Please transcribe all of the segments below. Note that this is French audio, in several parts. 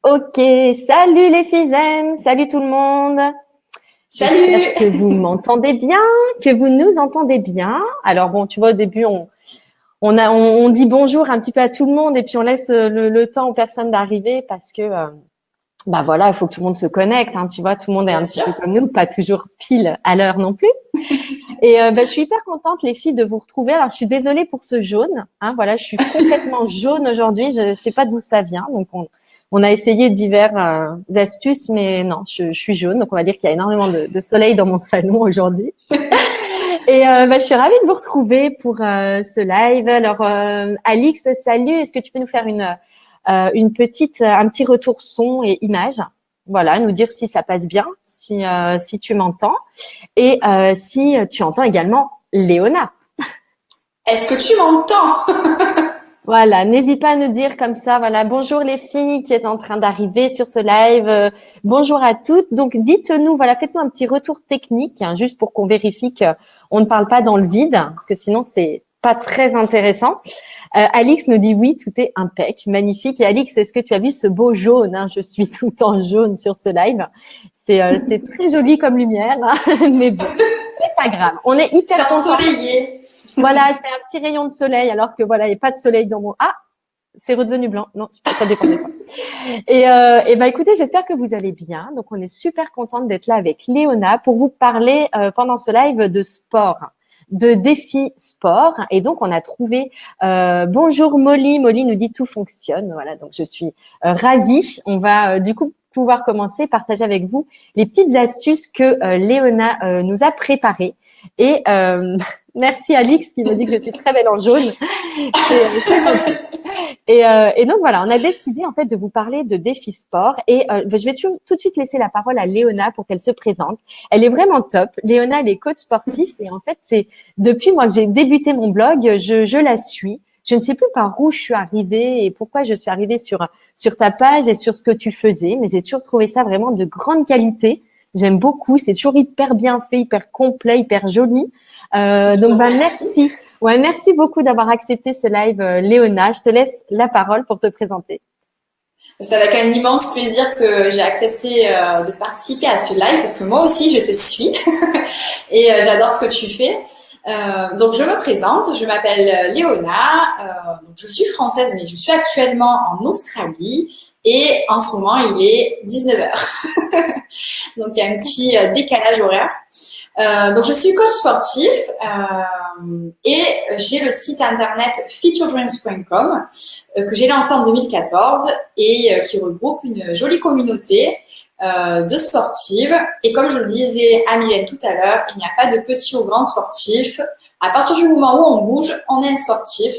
Ok, salut les filles, salut tout le monde. J'espère Salut! que vous m'entendez bien, que vous nous entendez bien. Alors bon, tu vois, au début, on dit bonjour un petit peu à tout le monde et puis on laisse le temps aux personnes d'arriver parce que, bah voilà, il faut que tout le monde se connecte, hein, tu vois, tout le monde est Bien un petit sûr. peu comme nous, pas toujours pile à l'heure non plus. Et bah, je suis hyper contente, les filles, de vous retrouver. Alors, je suis désolée pour ce jaune. Hein, voilà, je suis complètement jaune aujourd'hui. Je sais pas d'où ça vient. Donc, on a essayé divers astuces, mais non, je suis jaune. Donc, on va dire qu'il y a énormément de soleil dans mon salon aujourd'hui. Et bah, je suis ravie de vous retrouver pour ce live. Alors, Alix, salut. Est-ce que tu peux nous faire un petit retour son et image? Voilà, nous dire si ça passe bien, si tu m'entends. Et si tu entends également Léona. Est-ce que tu m'entends? Voilà, n'hésite pas à nous dire comme ça, voilà, bonjour les filles qui est en train d'arriver sur ce live, bonjour à toutes. Donc dites-nous, voilà, faites-nous un petit retour technique, hein, juste pour qu'on vérifie qu'on ne parle pas dans le vide, parce que sinon c'est pas très intéressant. Alix nous dit oui, tout est impec, magnifique. Et Alix, est-ce que tu as vu ce beau jaune, hein? Je suis tout en jaune sur ce live. C'est très joli comme lumière, hein, mais bon, c'est pas grave. On est C'est hyper contents. ensoleillé. Voilà, c'est un petit rayon de soleil, alors que voilà, il n'y a pas de soleil dans mon. Ah, c'est redevenu blanc. Non, ça dépendait pas. Et bah écoutez, j'espère que vous allez bien. Donc on est super contente d'être là avec Léona pour vous parler pendant ce live de sport, de défis sport. Et donc on a trouvé. Bonjour Molly. Molly nous dit tout fonctionne. Voilà, donc je suis ravie. On va du coup pouvoir commencer, partager avec vous les petites astuces que Léona nous a préparées. Et merci Alix qui me dit que je suis très belle en jaune. C'est gentil. Et donc voilà, on a décidé en fait de vous parler de défis sport et je vais tout de suite laisser la parole à Léona pour qu'elle se présente. Elle est vraiment top. Léona, elle est coach sportif et en fait c'est depuis moi que j'ai débuté mon blog, je la suis. Je ne sais plus par où je suis arrivée et pourquoi je suis arrivée sur ta page et sur ce que tu faisais, mais j'ai toujours trouvé ça vraiment de grande qualité. J'aime beaucoup, c'est toujours hyper bien fait, hyper complet, hyper joli. Je te Donc bah remercie. merci. Ouais, merci beaucoup d'avoir accepté ce live, Léona. Je te laisse la parole pour te présenter. C'est avec un immense plaisir que j'ai accepté de participer à ce live parce que moi aussi je te suis et j'adore ce que tu fais. Donc je me présente, je m'appelle Léona, donc je suis française mais je suis actuellement en Australie et en ce moment il est 19 heures. Donc il y a un petit décalage horaire. Donc je suis coach sportif et j'ai le site internet featuredreams.com que j'ai lancé en 2014 et qui regroupe une jolie communauté de sportives. Et comme je le disais à Mylène tout à l'heure, il n'y a pas de petit ou grand sportif. À partir du moment où on bouge, on est un sportif.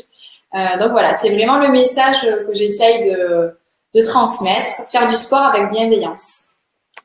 Donc voilà, c'est vraiment le message que j'essaye de transmettre, faire du sport avec bienveillance.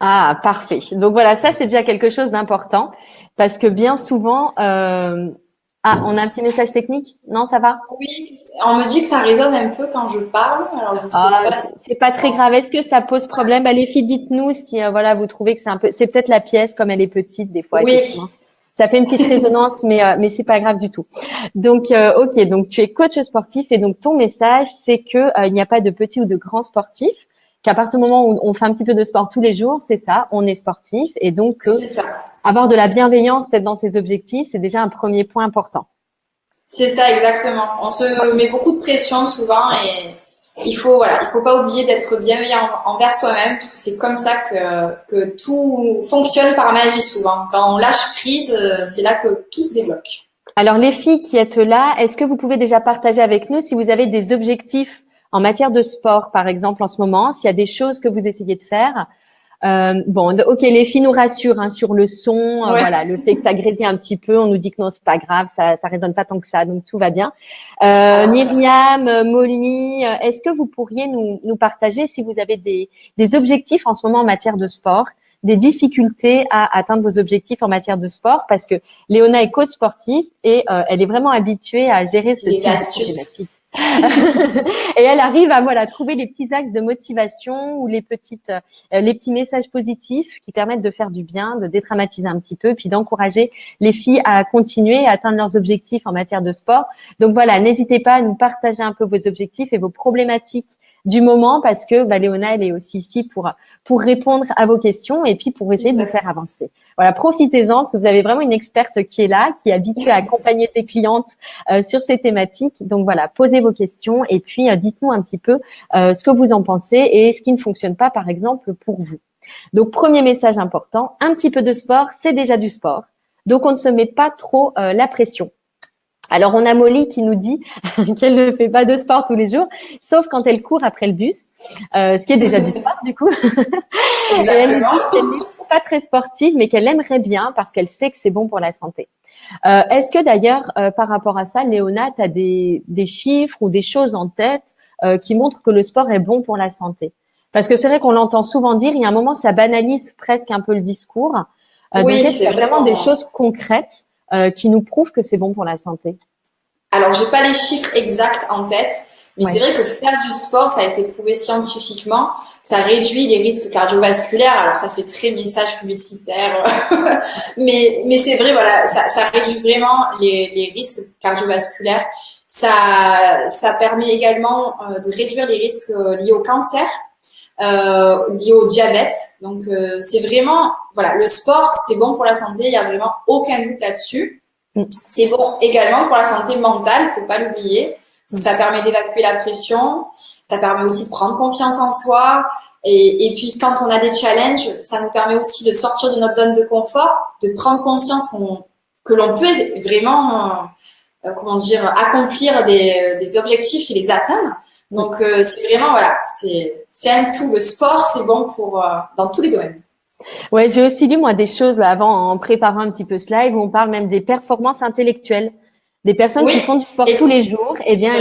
Ah, parfait. Donc voilà, ça c'est déjà quelque chose d'important parce que bien souvent, ah, on a un petit message technique? Non, ça va? Oui, on me dit que ça résonne un peu quand je parle, alors je ne sais Ah, pas si c'est pas très grave. Est-ce que ça pose problème? Bah, les filles, dites-nous si voilà vous trouvez que c'est peut-être la pièce comme elle est petite des fois oui, effectivement. Ça fait une petite résonance, mais c'est pas grave du tout. Donc ok, donc tu es coach sportif et donc ton message c'est que il n'y a pas de petit ou de grand sportif. Qu'à partir du moment où on fait un petit peu de sport tous les jours, c'est ça, on est sportif et donc c'est ça. avoir de la bienveillance peut-être dans ses objectifs, c'est déjà un premier point important. C'est ça exactement. On se met beaucoup de pression souvent et il faut pas oublier d'être bienveillant envers soi-même puisque c'est comme ça que tout fonctionne par magie souvent. Quand on lâche prise, c'est là que tout se débloque. Alors les filles qui êtes là, est-ce que vous pouvez déjà partager avec nous si vous avez des objectifs en matière de sport, par exemple en ce moment, s'il y a des choses que vous essayez de faire? Bon, ok, les filles nous rassurent hein, sur le son, Ouais. voilà, le fait que ça grésille un petit peu, on nous dit que non, c'est pas grave, ça résonne pas tant que ça, donc tout va bien. Alors ça va. Myriam, Molly, est-ce que vous pourriez nous partager si vous avez des objectifs en ce moment en matière de sport, des difficultés à atteindre vos objectifs en matière de sport, parce que Léona est coach sportive et elle est vraiment habituée à gérer ce J'ai des type de astuces. problématique. Et elle arrive à voilà trouver les petits axes de motivation ou les petits messages positifs qui permettent de faire du bien, de dédramatiser un petit peu, puis d'encourager les filles à continuer à atteindre leurs objectifs en matière de sport. Donc voilà, n'hésitez pas à nous partager un peu vos objectifs et vos problématiques du moment parce que Léona, elle est aussi ici pour répondre à vos questions et puis pour essayer de vous faire avancer. Voilà, profitez-en parce que vous avez vraiment une experte qui est là, qui est habituée à accompagner ses clientes sur ces thématiques. Donc voilà, posez vos questions et puis dites-nous un petit peu ce que vous en pensez et ce qui ne fonctionne pas, par exemple, pour vous. Donc, premier message important, un petit peu de sport, c'est déjà du sport. Donc, on ne se met pas trop la pression. Alors, on a Molly qui nous dit qu'elle ne fait pas de sport tous les jours, sauf quand elle court après le bus, ce qui est déjà du sport du coup. Exactement. Et elle nous dit qu'elle n'est pas très sportive, mais qu'elle aimerait bien parce qu'elle sait que c'est bon pour la santé. Est-ce que d'ailleurs, par rapport à ça, Léona, tu as des chiffres ou des choses en tête qui montrent que le sport est bon pour la santé? Parce que c'est vrai qu'on l'entend souvent dire, il y a un moment, ça banalise presque un peu le discours. Oui, donc, est-ce qu'il y a vraiment des choses concrètes qui nous prouvent que c'est bon pour la santé? Alors, j'ai pas les chiffres exacts en tête, mais c'est vrai que faire du sport, ça a été prouvé scientifiquement, ça réduit les risques cardiovasculaires. Alors, ça fait très message publicitaire, mais c'est vrai, voilà, ça réduit vraiment les risques cardiovasculaires. Ça permet également de réduire les risques liés au cancer, liés au diabète. Donc, c'est vraiment, voilà, le sport, c'est bon pour la santé. Il y a vraiment aucun doute là-dessus. C'est bon également pour la santé mentale, faut pas l'oublier. Donc, ça permet d'évacuer la pression, ça permet aussi de prendre confiance en soi. Et puis, quand on a des challenges, ça nous permet aussi de sortir de notre zone de confort, de prendre conscience que l'on peut vraiment, accomplir des objectifs et les atteindre. Donc, c'est vraiment, voilà, c'est un tout. Le sport, c'est bon pour, dans tous les domaines. Ouais, j'ai aussi lu moi des choses là avant en préparant un petit peu ce live où on parle même des performances intellectuelles. Des personnes qui font du sport tous les jours, eh bien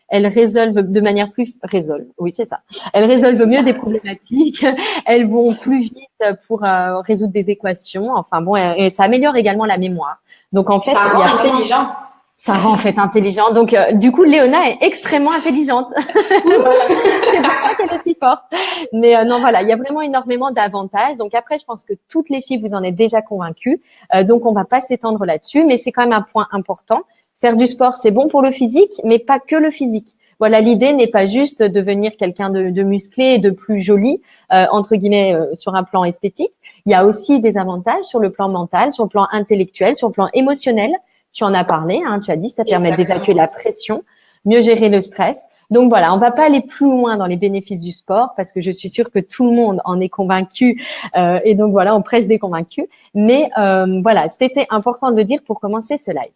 elles résolvent de manière oui c'est ça. Elles résolvent mieux des problématiques, elles vont plus vite pour résoudre des équations. Enfin bon, et ça améliore également la mémoire. Donc en fait, ça rend intelligent. Ça rend en fait intelligent. Donc, du coup, Léona est extrêmement intelligente. Voilà. C'est pour ça qu'elle est si forte. Mais non, voilà, il y a vraiment énormément d'avantages. Donc après, je pense que toutes les filles, vous en êtes déjà convaincues. Donc, on va pas s'étendre là-dessus. Mais c'est quand même un point important. Faire du sport, c'est bon pour le physique, mais pas que le physique. Voilà, l'idée n'est pas juste de devenir quelqu'un de musclé et de plus joli, entre guillemets, sur un plan esthétique. Il y a aussi des avantages sur le plan mental, sur le plan intellectuel, sur le plan émotionnel. Tu en as parlé, hein, tu as dit, ça permet d'évacuer la pression, mieux gérer le stress. Donc voilà, on va pas aller plus loin dans les bénéfices du sport parce que je suis sûre que tout le monde en est convaincu et donc voilà, on presse des convaincus. Mais voilà, c'était important de le dire pour commencer ce live.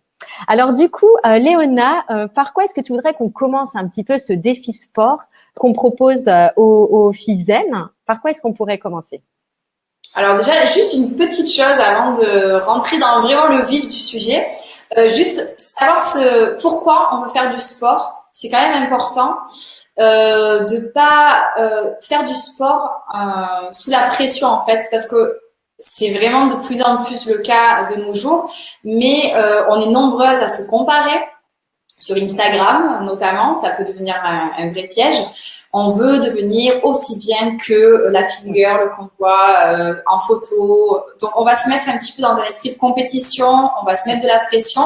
Alors du coup, Léona, par quoi est-ce que tu voudrais qu'on commence un petit peu ce défi sport qu'on propose aux filles zen? Par quoi est-ce qu'on pourrait commencer? Alors déjà, juste une petite chose avant de rentrer dans vraiment le vif du sujet. Juste savoir pourquoi on veut faire du sport. C'est quand même important de pas faire du sport sous la pression en fait, parce que c'est vraiment de plus en plus le cas de nos jours. Mais on est nombreuses à se comparer sur Instagram notamment. Ça peut devenir un vrai piège. On veut devenir aussi bien que la fit girl qu'on voit en photo. Donc, on va se mettre un petit peu dans un esprit de compétition. On va se mettre de la pression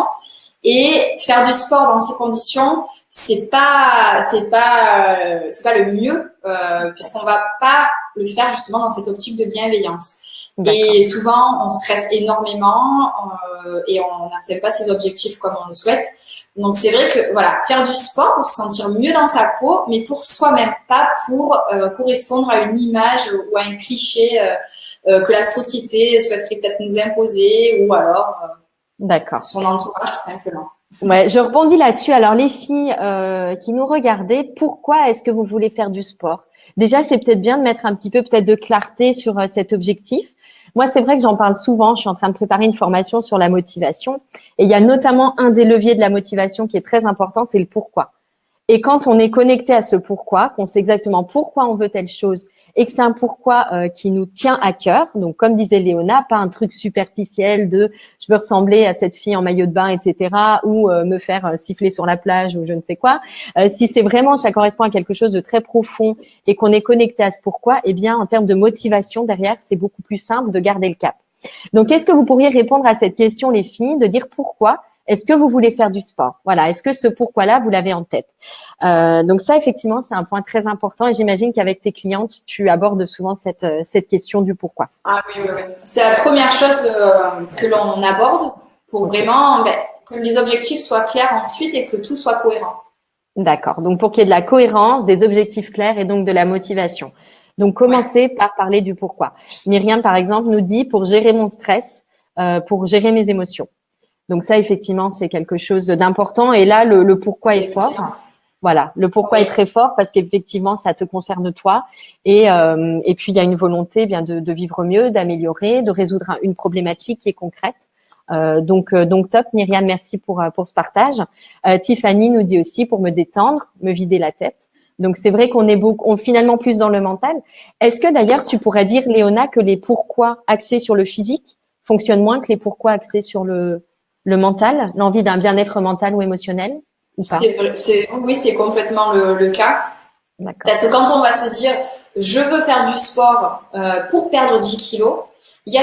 et faire du sport dans ces conditions, c'est pas le mieux puisqu'on va pas le faire justement dans cette optique de bienveillance. Et souvent, on stresse énormément et on n'atteint pas ses objectifs comme on le souhaite. Donc, c'est vrai que voilà, faire du sport pour se sentir mieux dans sa peau, mais pour soi-même, pas pour correspondre à une image ou à un cliché que la société souhaiterait peut-être nous imposer ou alors son entourage tout simplement. Ouais, je rebondis là-dessus. Alors, les filles qui nous regardaient, pourquoi est-ce que vous voulez faire du sport? Déjà, c'est peut-être bien de mettre un petit peu peut-être de clarté sur cet objectif. Moi, c'est vrai que j'en parle souvent. Je suis en train de préparer une formation sur la motivation. Et il y a notamment un des leviers de la motivation qui est très important, c'est le pourquoi. Et quand on est connecté à ce pourquoi, qu'on sait exactement pourquoi on veut telle chose et que c'est un pourquoi qui nous tient à cœur, donc comme disait Léona, pas un truc superficiel de je veux ressembler à cette fille en maillot de bain, etc., ou me faire siffler sur la plage ou je ne sais quoi. Si c'est vraiment, ça correspond à quelque chose de très profond et qu'on est connecté à ce pourquoi, eh bien, en termes de motivation derrière, c'est beaucoup plus simple de garder le cap. Donc, est-ce que vous pourriez répondre à cette question, les filles, de dire pourquoi Est-ce que vous voulez faire du sport? Voilà. Est-ce que ce pourquoi-là, vous l'avez en tête? Donc ça, effectivement, c'est un point très important et j'imagine qu'avec tes clientes, tu abordes souvent cette question du pourquoi. Ah oui, oui, oui. C'est la première chose que l'on aborde pour vraiment que les objectifs soient clairs ensuite et que tout soit cohérent. D'accord. Donc, pour qu'il y ait de la cohérence, des objectifs clairs et donc de la motivation. Donc, Ouais. commencez par parler du pourquoi. Myriam, par exemple, nous dit pour gérer mon stress, pour gérer mes émotions. Donc, ça, effectivement, c'est quelque chose d'important. Et là, le pourquoi C'est est fort. excellent. Voilà, le pourquoi est Oui. très fort parce qu'effectivement, ça te concerne toi. Et puis, il y a une volonté bien de vivre mieux, d'améliorer, de résoudre une problématique qui est concrète. Donc top, Myriam, merci pour ce partage. Tiffany nous dit aussi pour me détendre, me vider la tête. Donc c'est vrai qu'on est finalement plus dans le mental. Est-ce que C'est d'ailleurs ça. tu pourrais dire, Léona, que les pourquoi axés sur le physique fonctionnent moins que les pourquoi axés sur le mental, l'envie d'un bien-être mental ou émotionnel, ou pas? Oui, c'est complètement le cas. D'accord. Parce que quand on va se dire, je veux faire du sport pour perdre 10 kilos, il y a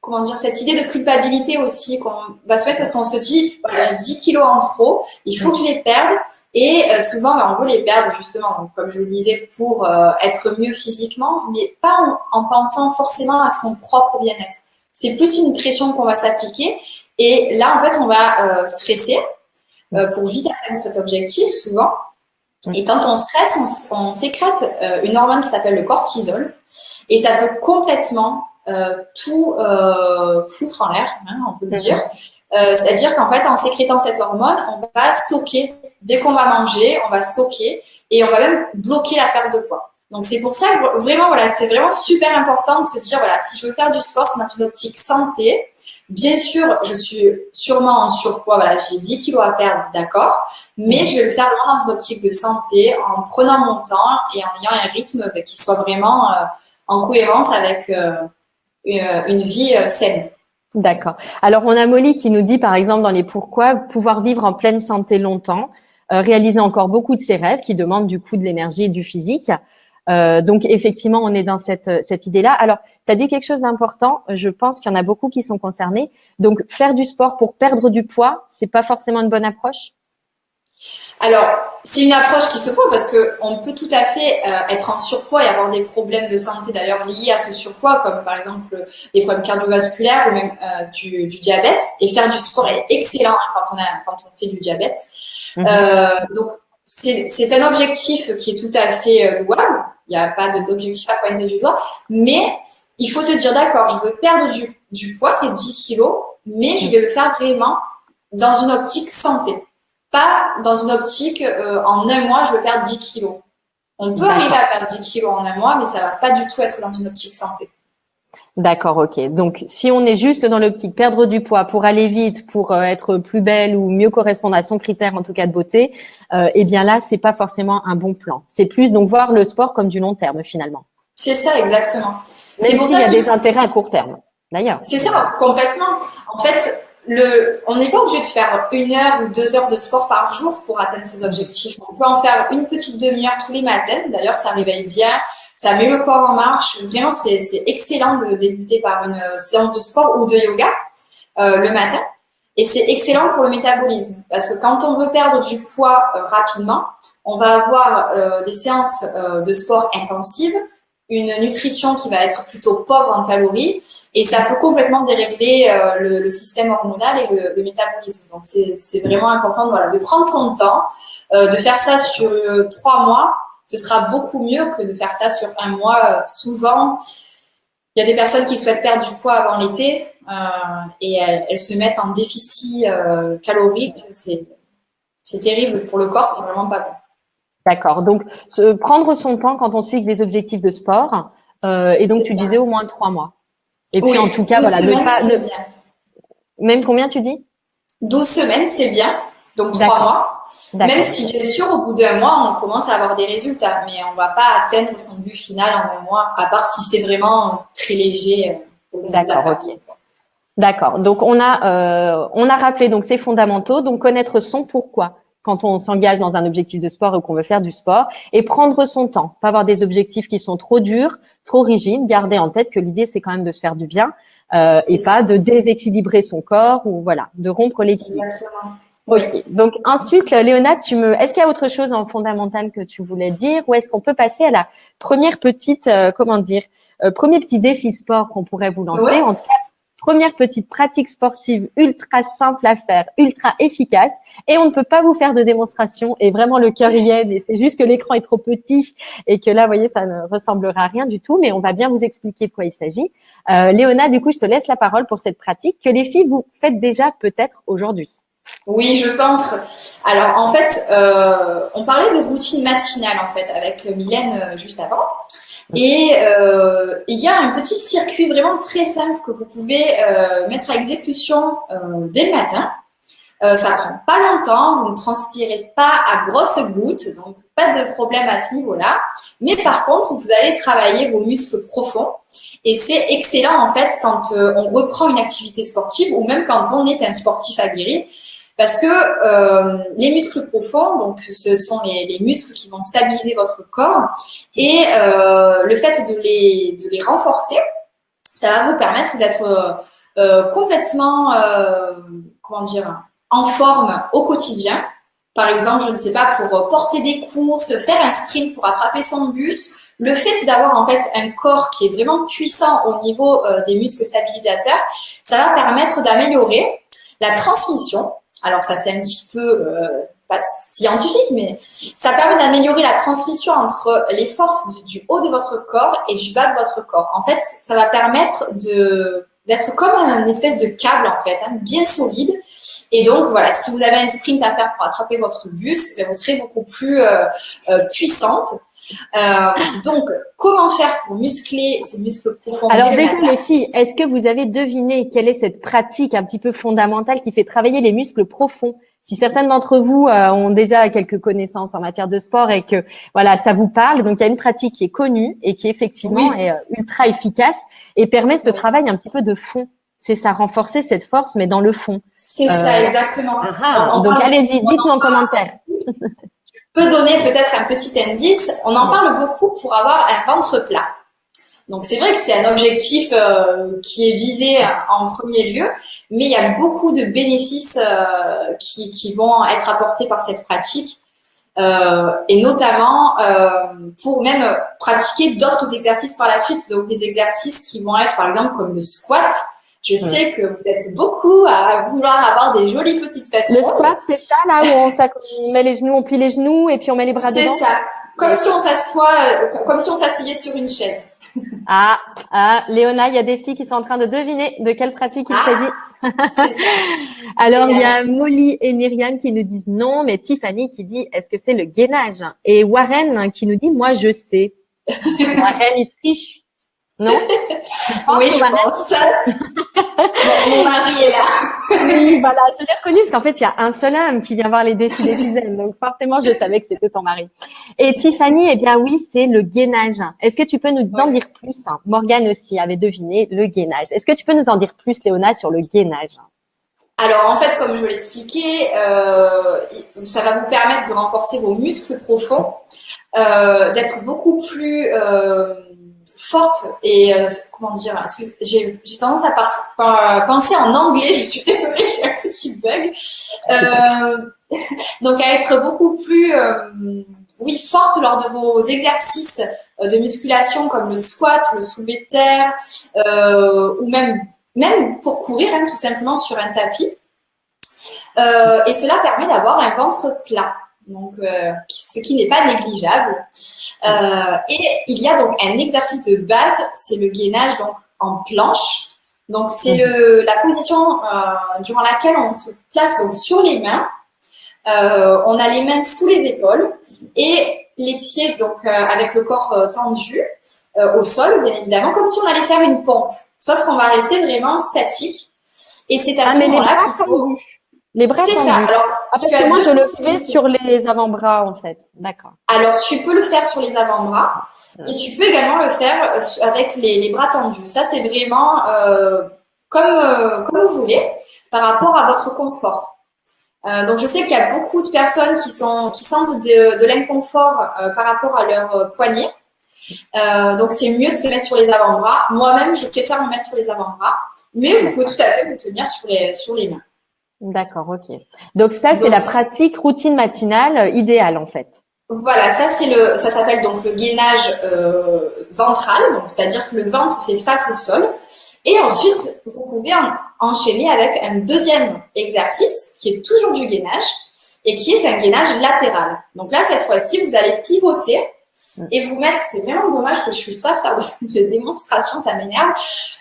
comment dire, cette idée de culpabilité aussi qu'on va se mettre parce qu'on se dit, voilà, j'ai 10 kilos en trop, il faut que je les perde. Et souvent, on veut les perdre justement, donc, comme je le disais, pour être mieux physiquement, mais pas en pensant forcément à son propre bien-être. C'est plus une pression qu'on va s'appliquer. Et là, en fait, on va stresser pour vite atteindre cet objectif, souvent. Et quand on stresse, on sécrète une hormone qui s'appelle le cortisol et ça peut complètement tout foutre en l'air, hein, on peut le dire. C'est-à-dire qu'en fait, en sécrétant cette hormone, on va stocker, dès qu'on va manger, on va stocker et on va même bloquer la perte de poids. Donc c'est pour ça que vraiment, voilà, c'est vraiment super important de se dire, voilà, si je veux faire du sport, c'est dans une optique santé. Bien sûr, je suis sûrement en surpoids, voilà, j'ai 10 kilos à perdre, d'accord, mais je vais le faire vraiment dans une optique de santé, en prenant mon temps et en ayant un rythme qui soit vraiment en cohérence avec une vie saine. D'accord. Alors, on a Molly qui nous dit, par exemple, dans les pourquoi, pouvoir vivre en pleine santé longtemps, réaliser encore beaucoup de ses rêves qui demandent du coup de l'énergie et du physique. Donc, effectivement, on est dans cette idée-là. Alors, tu as dit quelque chose d'important. Je pense qu'il y en a beaucoup qui sont concernés. Donc, faire du sport pour perdre du poids, c'est pas forcément une bonne approche? Alors, c'est une approche qui se faut parce que on peut tout à fait être en surpoids et avoir des problèmes de santé d'ailleurs liés à ce surpoids, comme par exemple des problèmes cardiovasculaires ou même du diabète. Et faire du sport est excellent hein, quand on fait du diabète. Donc, c'est un objectif qui est tout à fait louable. Il n'y a pas d'objectif à pointer du doigt, mais il faut se dire d'accord, je veux perdre du poids, c'est 10 kilos, mais je vais le faire vraiment dans une optique santé. Pas dans une optique en un mois, je veux perdre 10 kilos. On peut arriver à perdre 10 kilos en un mois, mais ça va pas du tout être dans une optique santé. D'accord, ok. Donc, si on est juste dans l'optique perdre du poids pour aller vite, pour être plus belle ou mieux correspondre à son critère, en tout cas de beauté, eh bien là, c'est pas forcément un bon plan. C'est plus donc voir le sport comme du long terme finalement. C'est ça, exactement. C'est Même pour s'il ça y a qu'il des faut... intérêts à court terme, d'ailleurs. C'est ça, complètement. En fait, on n'est pas obligé de faire 1 heure ou 2 heures de sport par jour pour atteindre ses objectifs. On peut en faire une petite demi-heure tous les matins. D'ailleurs, ça réveille bien, ça met le corps en marche. Vraiment, c'est excellent de débuter par une séance de sport ou de yoga le matin. Et c'est excellent pour le métabolisme parce que quand on veut perdre du poids rapidement, on va avoir des séances de sport intensives, une nutrition qui va être plutôt pauvre en calories et ça peut complètement dérégler le système hormonal et le métabolisme. Donc c'est vraiment important voilà, de prendre son temps, de faire ça sur 3 mois. Ce sera beaucoup mieux que de faire ça sur un mois. Souvent, il y a des personnes qui souhaitent perdre du poids avant l'été et elles se mettent en déficit calorique. C'est terrible pour le corps, c'est vraiment pas bon. D'accord. Donc, prendre son temps quand on se fixe des objectifs de sport. Et donc, C'est tu ça. disais au moins 3 mois. Et puis, Oui, en tout cas, 12 voilà, semaines, c'est bien. même combien tu dis? 12 semaines, c'est bien. Donc 3 D'accord. mois. Même si, bien sûr, au bout d'un mois, on commence à avoir des résultats. Mais on ne va pas atteindre son but final en un mois, à part si c'est vraiment très léger. D'accord, ok. D'accord. Donc on a rappelé donc ces fondamentaux, donc connaître son pourquoi quand on s'engage dans un objectif de sport ou qu'on veut faire du sport et prendre son temps, pas avoir des objectifs qui sont trop durs, trop rigides, garder en tête que l'idée c'est quand même de se faire du bien. et pas de déséquilibrer son corps ou voilà, de rompre l'équilibre. Exactement. Ok. Oui. Donc ensuite, Léona, est-ce qu'il y a autre chose en fondamental que tu voulais dire ou est-ce qu'on peut passer à la première petite, premier petit défi sport qu'on pourrait vous lancer? Ouais. En tout cas, première petite pratique sportive ultra simple à faire, ultra efficace. Et on ne peut pas vous faire de démonstration et vraiment le cœur y est. Et c'est juste que l'écran est trop petit et que là, vous voyez, ça ne ressemblera à rien du tout. Mais on va bien vous expliquer de quoi il s'agit. Léona, du coup, je te laisse la parole pour cette pratique que les filles vous faites déjà peut-être aujourd'hui. Oui, je pense. Alors, en fait, on parlait de routine matinale, en fait, avec Mylène juste avant. Et il y a un petit circuit vraiment très simple que vous pouvez mettre à exécution dès le matin. Ça prend pas longtemps, vous ne transpirez pas à grosses gouttes, donc pas de problème à ce niveau-là. Mais par contre, vous allez travailler vos muscles profonds. Et c'est excellent, en fait, quand on reprend une activité sportive ou même quand on est un sportif aguerri. Parce que les muscles profonds, donc ce sont les muscles qui vont stabiliser votre corps, et le fait de les renforcer, ça va vous permettre d'être complètement, comment dire, en forme au quotidien. Par exemple, je ne sais pas, pour porter des courses, faire un sprint pour attraper son bus. Le fait d'avoir en fait un corps qui est vraiment puissant au niveau des muscles stabilisateurs, ça va permettre d'améliorer la transmission. Alors, ça fait un petit peu pas scientifique, mais ça permet d'améliorer la transmission entre les forces du haut de votre corps et du bas de votre corps. En fait, ça va permettre d'être comme une espèce de câble, en fait, hein, bien solide. Et donc, voilà, si vous avez un sprint à faire pour attraper votre bus, vous serez beaucoup plus puissante. Donc, comment faire pour muscler ces muscles profonds? Alors déjà, les filles, est-ce que vous avez deviné quelle est cette pratique un petit peu fondamentale qui fait travailler les muscles profonds? Si certaines d'entre vous ont déjà quelques connaissances en matière de sport et que voilà, ça vous parle, donc il y a une pratique qui est connue et qui effectivement est ultra efficace et permet ce travail un petit peu de fond. C'est ça, renforcer cette force, mais dans le fond. C'est ça, exactement. Donc allez-y, dites-nous en commentaire. Peut donner peut-être un petit indice. On en parle beaucoup pour avoir un ventre plat. Donc c'est vrai que c'est un objectif qui est visé en premier lieu, mais il y a beaucoup de bénéfices qui vont être apportés par cette pratique, et notamment pour même pratiquer d'autres exercices par la suite. Donc des exercices qui vont être par exemple comme le squat. Je sais que vous êtes beaucoup à vouloir avoir des jolies petites fesses. Le squat, c'est ça là où on met les genoux, on plie les genoux et puis on met les bras dedans. C'est ça. Comme si on s'assoit, comme si on s'asseyait sur une chaise. Léona, il y a des filles qui sont en train de deviner de quelle pratique il s'agit. C'est ça. Alors, il y a Molly et Myriam qui nous disent non, mais Tiffany qui dit est-ce que c'est le gainage? Et Warren qui nous dit moi je sais. Warren, il triche. Non? Oui, je pense. Mon mari est là. Oui, voilà, je l'ai reconnu parce qu'en fait, il y a un seul homme qui vient voir les défis des dizaines. Donc, forcément, je savais que c'était ton mari. Et Tiffany, eh bien oui, c'est le gainage. Est-ce que tu peux nous en dire plus? Morgane aussi avait deviné le gainage. Est-ce que tu peux nous en dire plus, Léona, sur le gainage? Alors, en fait, comme je l'expliquais, ça va vous permettre de renforcer vos muscles profonds, d'être beaucoup plus forte et comment dire, j'ai tendance à penser en anglais, je suis désolée, j'ai un petit bug, donc à être beaucoup plus forte lors de vos exercices de musculation comme le squat, le soulevé de terre, ou même pour courir, hein, tout simplement sur un tapis, et cela permet d'avoir un ventre plat. Donc, ce qui n'est pas négligeable. Et il y a donc un exercice de base, c'est le gainage donc en planche. Donc, c'est la position durant laquelle on se place donc, sur les mains. On a les mains sous les épaules et les pieds donc avec le corps tendu au sol, bien évidemment, comme si on allait faire une pompe. Sauf qu'on va rester vraiment statique. Et c'est à ce moment-là qu'il faut... Les bras tendus. C'est ça. Alors, parce que moi, je le fais sur les avant-bras, en fait. D'accord. Alors, tu peux le faire sur les avant-bras et tu peux également le faire avec les bras tendus. Ça, c'est vraiment comme vous voulez, par rapport à votre confort. Donc, je sais qu'il y a beaucoup de personnes qui sentent de l'inconfort par rapport à leur poignet. Donc, c'est mieux de se mettre sur les avant-bras. Moi-même, je préfère me mettre sur les avant-bras, mais vous pouvez tout à fait vous tenir sur les mains. D'accord, ok. Donc ça, c'est Donc, la pratique routine matinale idéale en fait. voilà, ça s'appelle donc le gainage ventral, donc c'est-à-dire que le ventre fait face au sol. Et ensuite, vous pouvez enchaîner avec un deuxième exercice qui est toujours du gainage et qui est un gainage latéral. Donc là, cette fois-ci, vous allez pivoter et vous mettre, c'est vraiment dommage que je ne puisse pas faire de démonstration, ça m'énerve,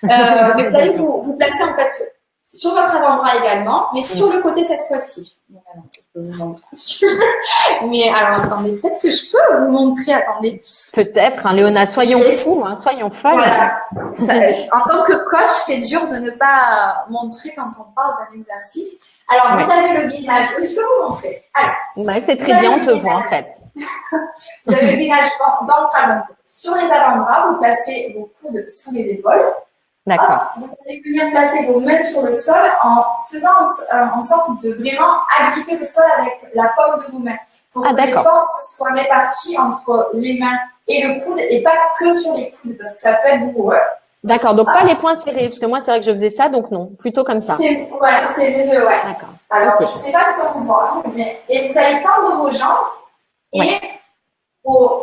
mais vous allez vous placer en fait sur votre avant-bras également, mais sur le côté cette fois-ci. Bon, alors, je peux vous montrer un petit peu. Mais alors, attendez, peut-être que je peux vous montrer, attendez. Peut-être, hein, Léona, soyons fous, hein, soyons folles. Voilà. Ça, en tant que coach, c'est dur de ne pas montrer quand on parle d'un exercice. Alors, vous avez le gainage. Oui, je peux vous montrer. Alors, ouais, c'est très bien, on te voit en fait. Vous avez le gainage ventral. Donc, sur les avant-bras, vous placez vos coudes sous les épaules. D'accord. Vous allez venir placer vos mains sur le sol en faisant en sorte de vraiment agripper le sol avec la paume de vos mains. Pour que les forces soient réparties entre les mains et le coude et pas que sur les coudes parce que ça peut être douloureux. D'accord, donc pas les poings serrés, parce que moi c'est vrai que je faisais ça, donc non, plutôt comme ça. Voilà, c'est mieux, ouais. D'accord. Alors, je ne sais pas si on voit, mais et vous allez tendre vos jambes et vos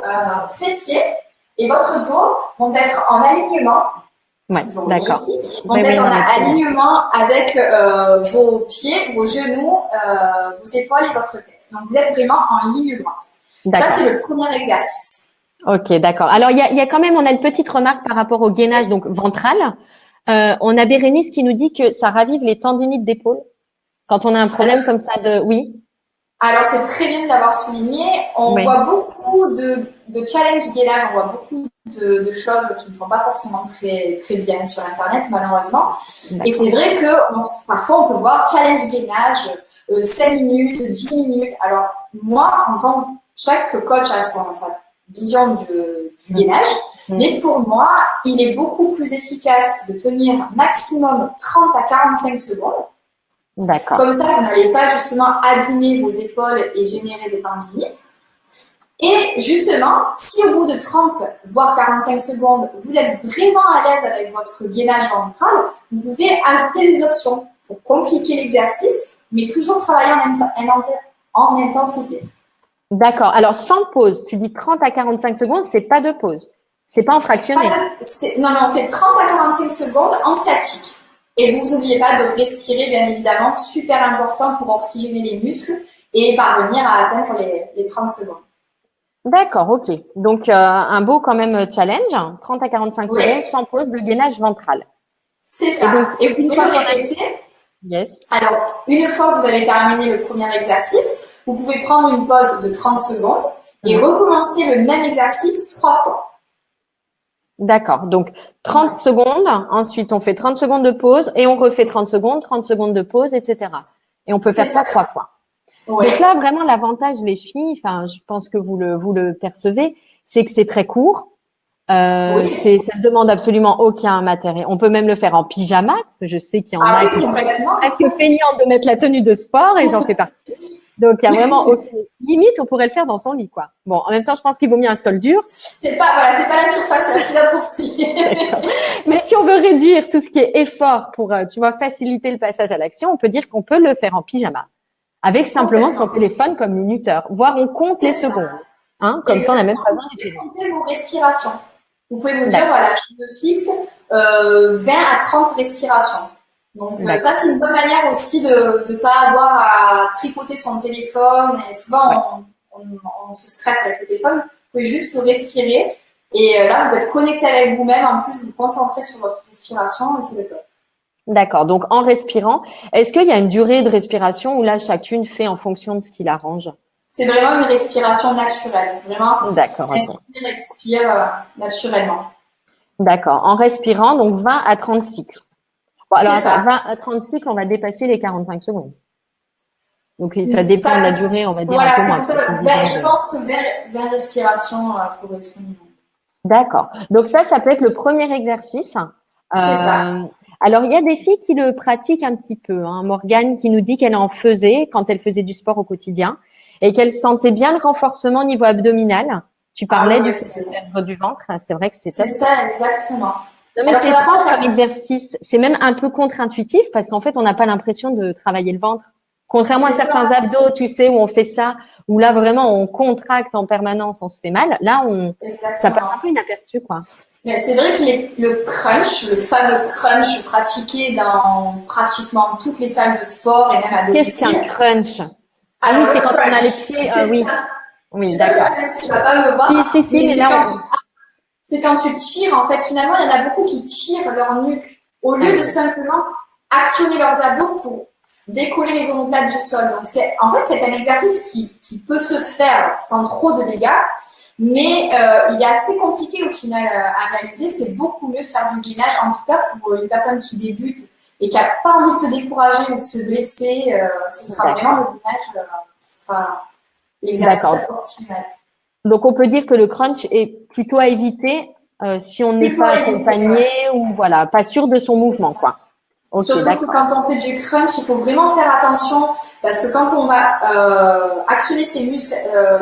fessiers et votre dos vont être en alignement. Ouais, d'accord. Vont être en alignement avec vos pieds, vos genoux, vos épaules et votre tête. Donc, vous êtes vraiment en ligne droite. Ça, c'est le premier exercice. Ok, d'accord. Alors, il y a quand même, on a une petite remarque par rapport au gainage donc ventral. On a Bérénice qui nous dit que ça ravive les tendinites d'épaule quand on a un problème comme ça de… Oui. Alors, c'est très bien de l'avoir souligné. On voit beaucoup de challenges gainage, on voit beaucoup de choses qui ne sont pas forcément très, très bien sur Internet, malheureusement. Et c'est vrai que parfois, on peut voir challenge gainage, 5 minutes, 10 minutes. Alors, moi, chaque coach a sa vision du gainage. Mais pour moi, il est beaucoup plus efficace de tenir maximum 30 à 45 secondes. D'accord. Comme ça, vous n'allez pas justement abîmer vos épaules et générer des tendinites. Et justement, si au bout de 30 voire 45 secondes, vous êtes vraiment à l'aise avec votre gainage ventral, vous pouvez ajouter des options pour compliquer l'exercice, mais toujours travailler en intensité. D'accord. Alors, sans pause, tu dis 30 à 45 secondes, c'est pas de pause. C'est pas en fractionné. Non, c'est 30 à 45 secondes en statique. Et vous n'oubliez pas de respirer, bien évidemment, super important pour oxygéner les muscles et parvenir à atteindre les 30 secondes. D'accord, ok. Donc, un beau quand même challenge, 30 à 45 secondes sans pause de gainage ventral. C'est ça. Et vous pouvez le répéter. Yes. Alors, une fois que vous avez terminé le premier exercice, vous pouvez prendre une pause de 30 secondes et recommencer le même exercice 3 fois. D'accord. Donc, 30 secondes. Ensuite, on fait 30 secondes de pause et on refait 30 secondes de pause, etc. Et on peut faire ça 3 fois. Ouais. Donc là, vraiment, l'avantage, les filles, enfin, je pense que vous le percevez, c'est que c'est très court. Ça ne demande absolument aucun matériel. On peut même le faire en pyjama, parce que je sais qu'il y en a qui sont presque feignants de mettre la tenue de sport et j'en fais partie. Donc, il y a vraiment aucune limite, on pourrait le faire dans son lit, quoi. Bon, en même temps, je pense qu'il vaut mieux un sol dur. C'est pas la surface la plus appropriée. Mais si on veut réduire tout ce qui est effort pour, tu vois, faciliter le passage à l'action, on peut dire qu'on peut le faire en pyjama. Avec simplement son téléphone comme minuteur. Voire on compte les secondes. Hein, comme ça, on n'a même pas besoin de compter vos respirations. Vous pouvez vous dire, voilà, je me fixe 20 à 30 respirations. Donc, ça, c'est une bonne manière aussi de ne pas avoir à tripoter son téléphone. Et souvent, on se stresse avec le téléphone. Vous pouvez juste respirer. Et là, vous êtes connecté avec vous-même. En plus, vous vous concentrez sur votre respiration et c'est le top. D'accord. Donc, en respirant, est-ce qu'il y a une durée de respiration où là, chacune fait en fonction de ce qui l'arrange? C'est vraiment une respiration naturelle. Vraiment. D'accord. Respire naturellement. D'accord. En respirant, donc 20 à 30 cycles. Bon, alors, à 20 à 30 cycles, on va dépasser les 45 secondes. Donc, ça dépend de la durée, on va dire un peu moins. Je pense que vers respiration correspond. D'accord. Donc, ça peut être le premier exercice. C'est ça. Alors, il y a des filles qui le pratiquent un petit peu. Hein. Morgane qui nous dit qu'elle en faisait quand elle faisait du sport au quotidien et qu'elle sentait bien le renforcement au niveau abdominal Tu parlais ouais, du fait de perdre du ventre. C'est vrai que c'est top. c'est ça, exactement. Non, mais Alors, c'est ça va étrange pas comme exercice. C'est même un peu contre-intuitif parce qu'en fait, on n'a pas l'impression de travailler le ventre. Contrairement à c'est ça, certains abdos, tu sais, où on fait ça, où là, vraiment, on contracte en permanence, on se fait mal. Là, ça passe un exactement. peu inaperçu, quoi. Mais c'est vrai que le crunch, le fameux crunch pratiqué dans pratiquement toutes les salles de sport et même à Qu'est-ce qu'un domicile. crunch? Ah oui, Alors, c'est le quand on a les crunch, pieds. Ah c'est oui, ça. Je oui, sais pas d'accord. si tu vas pas me voir, Si, mais mais là, c'est quand tu tires, en fait, finalement, il y en a beaucoup qui tirent leur nuque au ah lieu de oui, simplement actionner leurs abdos pour décoller les omoplates du sol. Donc, en fait, c'est un exercice qui peut se faire sans trop de dégâts, mais il est assez compliqué au final à réaliser. C'est beaucoup mieux de faire du gainage, en tout cas pour une personne qui débute et qui n'a pas envie de se décourager ou de se blesser. Ce sera vraiment le d'accord. gainage qui sera l'exercice D'accord. optimal. Donc, on peut dire que le crunch est plutôt à éviter si on n'est Plutôt pas à éviter, ouais. accompagné ou voilà, pas sûr de son C'est mouvement, ça. quoi. Ok, Surtout que d'accord. quand on fait du crunch, il faut vraiment faire attention parce que quand on va actionner ces muscles,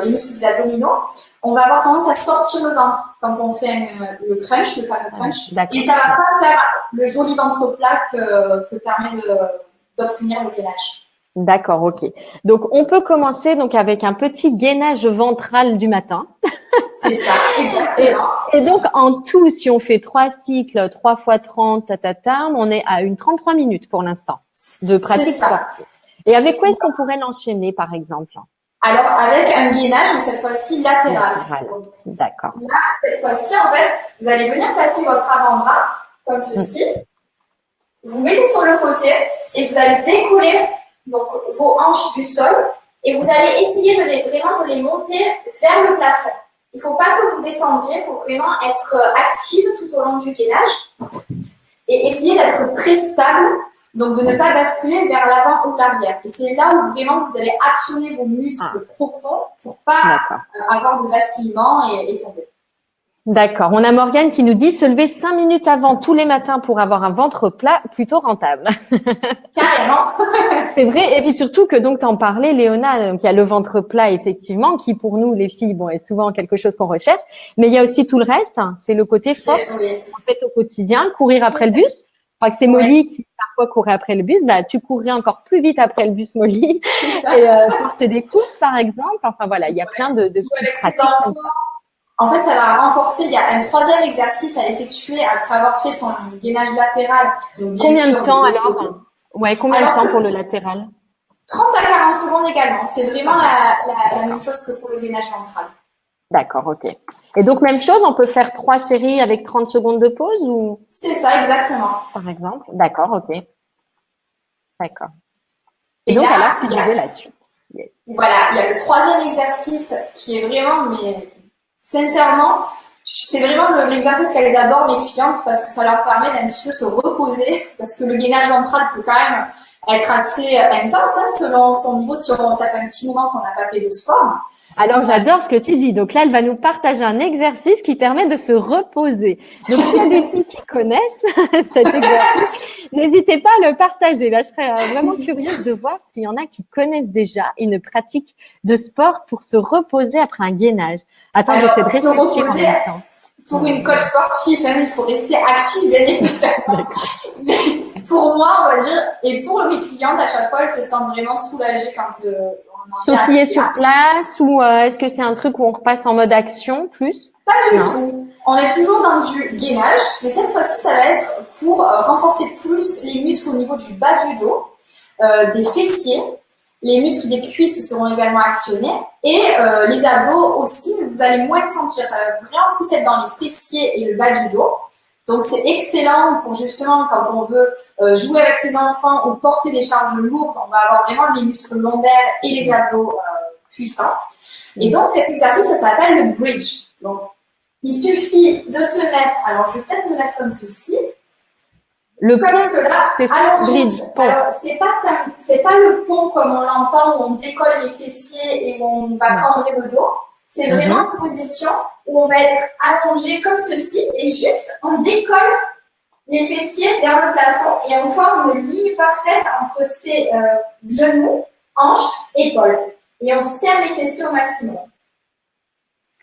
les muscles des abdominaux, on va avoir tendance à sortir le ventre quand on fait le crunch, le fameux Ah oui, crunch, et d'accord. ça va pas faire le joli ventre plat que permet d'obtenir le gainage. D'accord, ok. Donc, on peut commencer donc avec un petit gainage ventral du matin. C'est ça, Et, exactement. et donc, en tout, si on fait 3 cycles, 3 fois 30, on est à une 33 minutes pour l'instant de C'est pratique ça. sportive. Et avec quoi est-ce qu'on pourrait l'enchaîner, par exemple? Alors avec un gainage, mais cette fois-ci latéral. Latéral. Donc, D'accord. là, cette fois-ci, en fait, vous allez venir placer votre avant-bras comme Mm. ceci. Vous mettez sur le côté et vous allez décoller donc, vos hanches du sol et vous allez essayer vraiment de les monter vers le plafond. Il ne faut pas que vous descendiez, il faut vraiment être active tout au long du gainage et essayer d'être très stable, donc de ne pas basculer vers l'avant ou l'arrière. Et c'est là où vraiment vous allez actionner vos Ah, muscles profonds pour pas d'accord. avoir de vacillement et tomber. D'accord. On a Morgane qui nous dit se lever 5 minutes avant tous les matins pour avoir un ventre plat plutôt rentable. Carrément. C'est vrai. Et puis surtout que donc t'en parlais, Léona, donc il y a le ventre plat effectivement qui pour nous les filles, bon, est souvent quelque chose qu'on recherche, mais il y a aussi tout le reste. Hein. C'est le côté force Oui, en fait au quotidien, courir après le bus. Je crois que c'est oui, Molly qui parfois courait après le bus. Bah tu courrais encore plus vite après le bus, Molly, c'est ça. et porter des courses par exemple. Enfin voilà, il y a plein de Jouer petites avec ses pratiques comme enfants. ça. En fait, ça va renforcer. Il y a un troisième exercice à effectuer après avoir fait son gainage latéral. Donc, bien Combien de sûr, temps des deux côtés. alors? Ouais, combien de Alors, temps pour le latéral? 30 à 40 secondes également. C'est vraiment Pareil. la même D'accord. chose que pour le gainage ventral. D'accord, ok. Et donc, même chose, on peut faire 3 séries avec 30 secondes de pause ou, C'est ça, exactement. par exemple? D'accord, ok. D'accord. Et Et donc, alors, là, tu disais la suite. Yes. voilà, il y a le troisième exercice qui est vraiment, mais sincèrement, c'est vraiment l'exercice qu'elles adorent, mes clientes, parce que ça leur permet d'un petit peu se reposer, parce que le gainage ventral peut quand même être assez intense, hein, selon son niveau, si ça fait un petit moment qu'on n'a pas fait de sport. Alors, j'adore ce que tu dis. Donc là, elle va nous partager un exercice qui permet de se reposer. Donc, s'il y a des filles qui connaissent cet exercice, n'hésitez pas à le partager. Là, je serais vraiment curieuse de voir s'il y en a qui connaissent déjà une pratique de sport pour se reposer après un gainage. Attends, j'essaie de Alors, se réfléchir en reposer, même temps. pour une coach sportive, hein, il faut rester active, bien évidemment. D'accord. Mais pour moi, on va dire, et pour mes clientes, à chaque fois, elles se sentent vraiment soulagées quand on en vient à Sautiller ce sur là. place ou est-ce que c'est un truc où on repasse en mode action plus? Pas du Non. tout. On est toujours dans du gainage, mais cette fois-ci, ça va être pour renforcer plus les muscles au niveau du bas du dos, des fessiers. Les muscles des cuisses seront également actionnés et les abdos aussi, mais vous allez moins le sentir. Ça va vraiment plus être dans les fessiers et le bas du dos. Donc, c'est excellent pour justement quand on veut jouer avec ses enfants ou porter des charges lourdes. On va avoir vraiment les muscles lombaires et les abdos puissants. Et donc, cet exercice, ça s'appelle le bridge. Donc, il suffit de se mettre, alors je vais peut-être me mettre comme ceci, Le comme pont, cela, c'est ça? allongé. Bridge, pont. Alors, c'est pas le pont comme on l'entend où on décolle les fessiers et où on va Non. cambrer le dos. C'est vraiment Mhm. une position où on va être allongé comme ceci et juste on décolle les fessiers vers le plafond et on forme une ligne parfaite entre ses genoux, hanches, épaules. Et on serre les fessiers au maximum.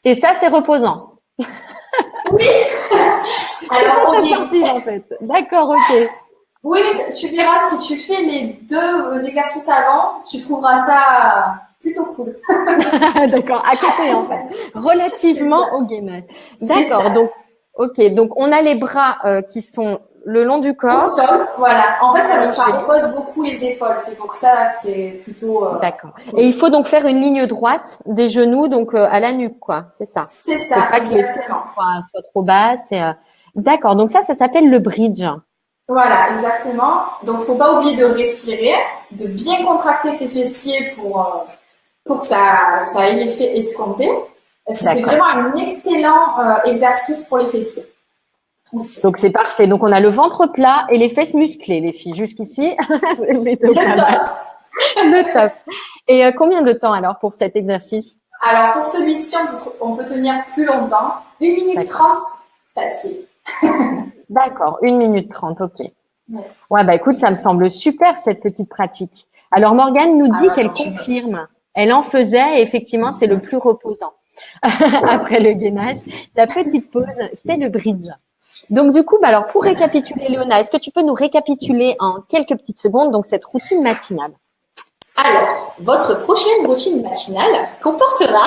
Et ça, c'est reposant. Oui. Alors, C'est sorti, en fait. D'accord, ok. oui, mais tu verras, si tu fais les deux exercices avant, tu trouveras ça plutôt cool. D'accord, à côté, en fait. C'est ça. Relativement au gainage. C'est D'accord, ça. donc, ok. Donc, on a les bras qui sont le long du Au corps, sol, voilà. En fait, ça allongés. repose beaucoup les épaules. C'est pour ça que c'est plutôt D'accord. Et cool. il faut donc faire une ligne droite des genoux, donc à la nuque, quoi. C'est ça. C'est Faut ça, pas que les fesses exactement. soient trop basses. D'accord. Donc ça s'appelle le bridge. Voilà, exactement. Donc, faut pas oublier de respirer, de bien contracter ses fessiers pour que ça ait l'effet escompté. C'est D'accord. vraiment un excellent exercice pour les fessiers aussi. Donc c'est parfait. Donc on a le ventre plat et les fesses musclées, les filles. Jusqu'ici, c'est plutôt Le pas mal. top. Le top. Et combien de temps alors pour cet exercice? Alors, pour celui-ci, on peut tenir plus longtemps. 1 minute D'accord. 30, facile. D'accord. 1 minute 30. Ok. Ouais. Ouais, bah écoute, ça me semble super cette petite pratique. Alors Morgane nous dit Alors, qu'elle attends, tu veux. confirme. Elle en faisait et effectivement, c'est le plus reposant. Après le gainage, la petite pause, c'est le bridge. Donc du coup, bah alors pour récapituler, Léona, est-ce que tu peux nous récapituler en quelques petites secondes donc cette routine matinale? Alors, votre prochaine routine matinale comportera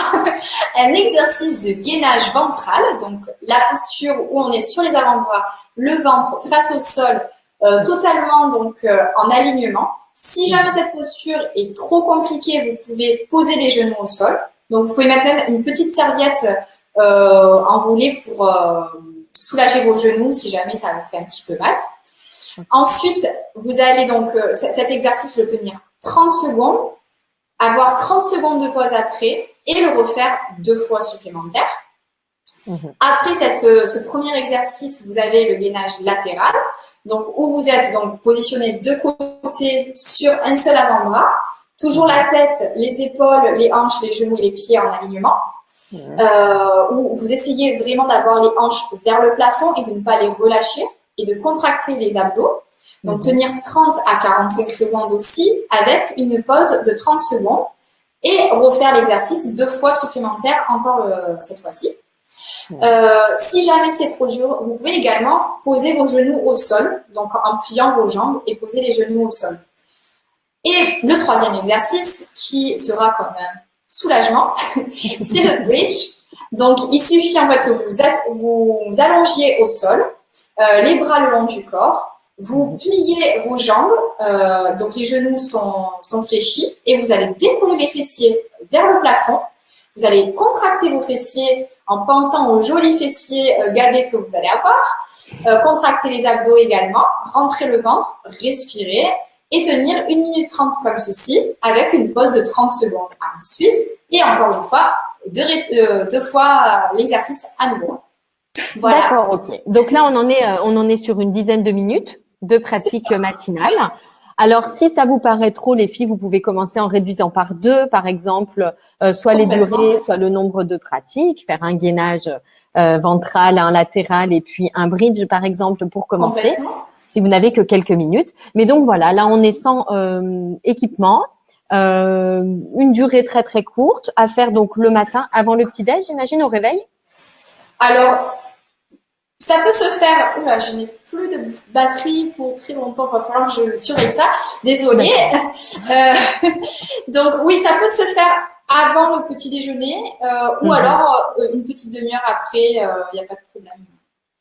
un exercice de gainage ventral, donc la posture où on est sur les avant-bras, le ventre face au sol, totalement donc en alignement. Si jamais cette posture est trop compliquée, vous pouvez poser les genoux au sol. Donc, vous pouvez mettre même une petite serviette enroulée pour soulager vos genoux si jamais ça vous fait un petit peu mal. Ensuite, vous allez donc cet exercice le tenir 30 secondes, avoir 30 secondes de pause après et le refaire 2 fois supplémentaire. Après ce premier exercice, vous avez le gainage latéral, donc où vous êtes donc positionné de côté sur un seul avant-bras, toujours la tête, les épaules, les hanches, les genoux et les pieds en alignement, où vous essayez vraiment d'avoir les hanches vers le plafond et de ne pas les relâcher et de contracter les abdos. Donc, tenir 30 à 45 secondes aussi avec une pause de 30 secondes et refaire l'exercice 2 fois supplémentaire encore cette fois-ci. Si jamais c'est trop dur, vous pouvez également poser vos genoux au sol, donc en pliant vos jambes et poser les genoux au sol. Et le troisième exercice qui sera comme un soulagement, c'est le bridge. Donc, il suffit en fait que vous allongiez au sol, les bras le long du corps. Vous pliez vos jambes, donc les genoux sont fléchis et vous allez décoller les fessiers vers le plafond. Vous allez contracter vos fessiers en pensant aux jolis fessiers galbés que vous allez avoir. Contracter les abdos également, rentrer le ventre, respirer et tenir 1 minute 30 comme ceci avec une pause de 30 secondes. Ensuite, et encore une fois, 2 fois l'exercice à nouveau. Voilà. D'accord, ok. Donc là, on en est sur une dizaine de minutes de pratique matinale. Alors, si ça vous paraît trop, les filles, vous pouvez commencer en réduisant par 2, par exemple, soit les durées, soit le nombre de pratiques, faire un gainage ventral, un latéral et puis un bridge, par exemple, pour commencer, si vous n'avez que quelques minutes. Mais donc voilà, là, on est sans équipement, une durée très très courte, à faire donc le matin avant le petit-déj, j'imagine, au réveil. Alors, ça peut se faire. Oula, je n'ai plus de batterie pour très longtemps. Il va falloir que je surveille ça. Désolée. Donc oui, ça peut se faire avant le petit déjeuner ou alors une petite demi-heure après. Il n'y a pas de problème.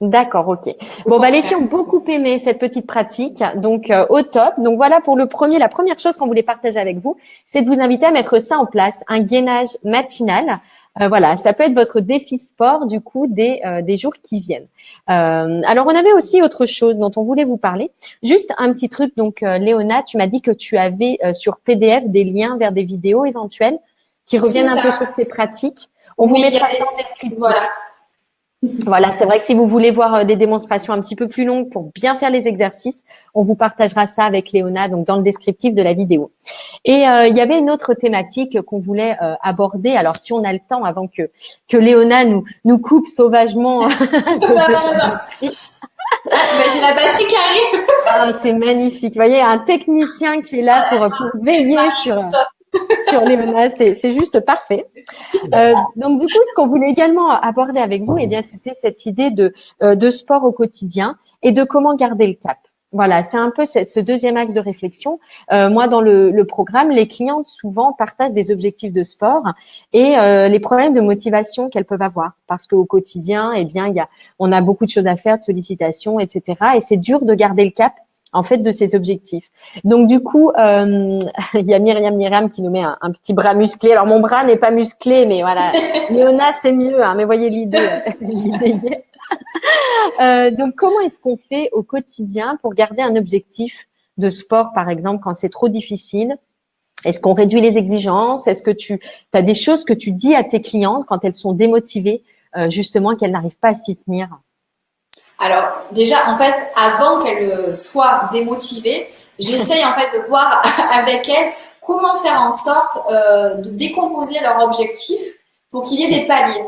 D'accord, ok. Bon, bah les filles ont beaucoup aimé cette petite pratique, donc au top. Donc voilà pour la première chose qu'on voulait partager avec vous, c'est de vous inviter à mettre ça en place, un gainage matinal. Voilà, ça peut être votre défi sport du coup des jours qui viennent. Alors on avait aussi autre chose dont on voulait vous parler. Juste un petit truc. Donc Léona, tu m'as dit que tu avais sur PDF des liens vers des vidéos éventuelles qui reviennent un peu sur ces pratiques. On vous mettra ça en descriptif. Voilà, c'est vrai que si vous voulez voir des démonstrations un petit peu plus longues pour bien faire les exercices, on vous partagera ça avec Léona, donc dans le descriptif de la vidéo. Et il y avait une autre thématique qu'on voulait aborder. Alors, si on a le temps avant que Léona nous coupe sauvagement. J'ai la batterie qui arrive. Ah, c'est magnifique. Vous voyez, un technicien qui est là pour veiller sur. sur Léona, c'est juste parfait. Donc du coup, ce qu'on voulait également aborder avec vous, eh bien, c'était cette idée de sport au quotidien et de comment garder le cap. Voilà, c'est un peu ce deuxième axe de réflexion. Moi, dans le programme, les clientes souvent partagent des objectifs de sport et les problèmes de motivation qu'elles peuvent avoir, parce qu'au quotidien, eh bien, on a beaucoup de choses à faire, de sollicitations, etc. Et c'est dur de garder le cap en fait de ces objectifs. Donc du coup, il y a Myriam qui nous met un petit bras musclé. Alors mon bras n'est pas musclé, mais voilà, Léona c'est mieux. Hein, mais voyez l'idée, l'idée. Donc comment est-ce qu'on fait au quotidien pour garder un objectif de sport, par exemple, quand c'est trop difficile? Est-ce qu'on réduit les exigences? Est-ce que tu as des choses que tu dis à tes clientes quand elles sont démotivées, justement, qu'elles n'arrivent pas à s'y tenir? Alors, déjà, en fait, avant qu'elle soit démotivée, j'essaye en fait de voir avec elle comment faire en sorte de décomposer leur objectif pour qu'il y ait des paliers.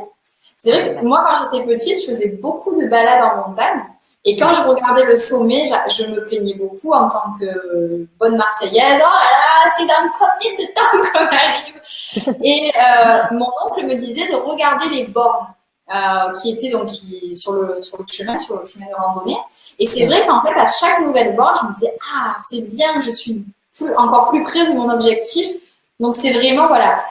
C'est vrai que moi, quand j'étais petite, je faisais beaucoup de balades en montagne. Et quand je regardais le sommet, je me plaignais beaucoup en tant que bonne Marseillaise. Oh là là, c'est dans combien de temps qu'on arrive? Et mon oncle me disait de regarder les bornes. Qui était donc sur le chemin de randonnée. Et c'est vrai qu'en fait, à chaque nouvelle borne, je me disais, ah, c'est bien, je suis encore plus près de mon objectif. Donc, c'est vraiment, voilà,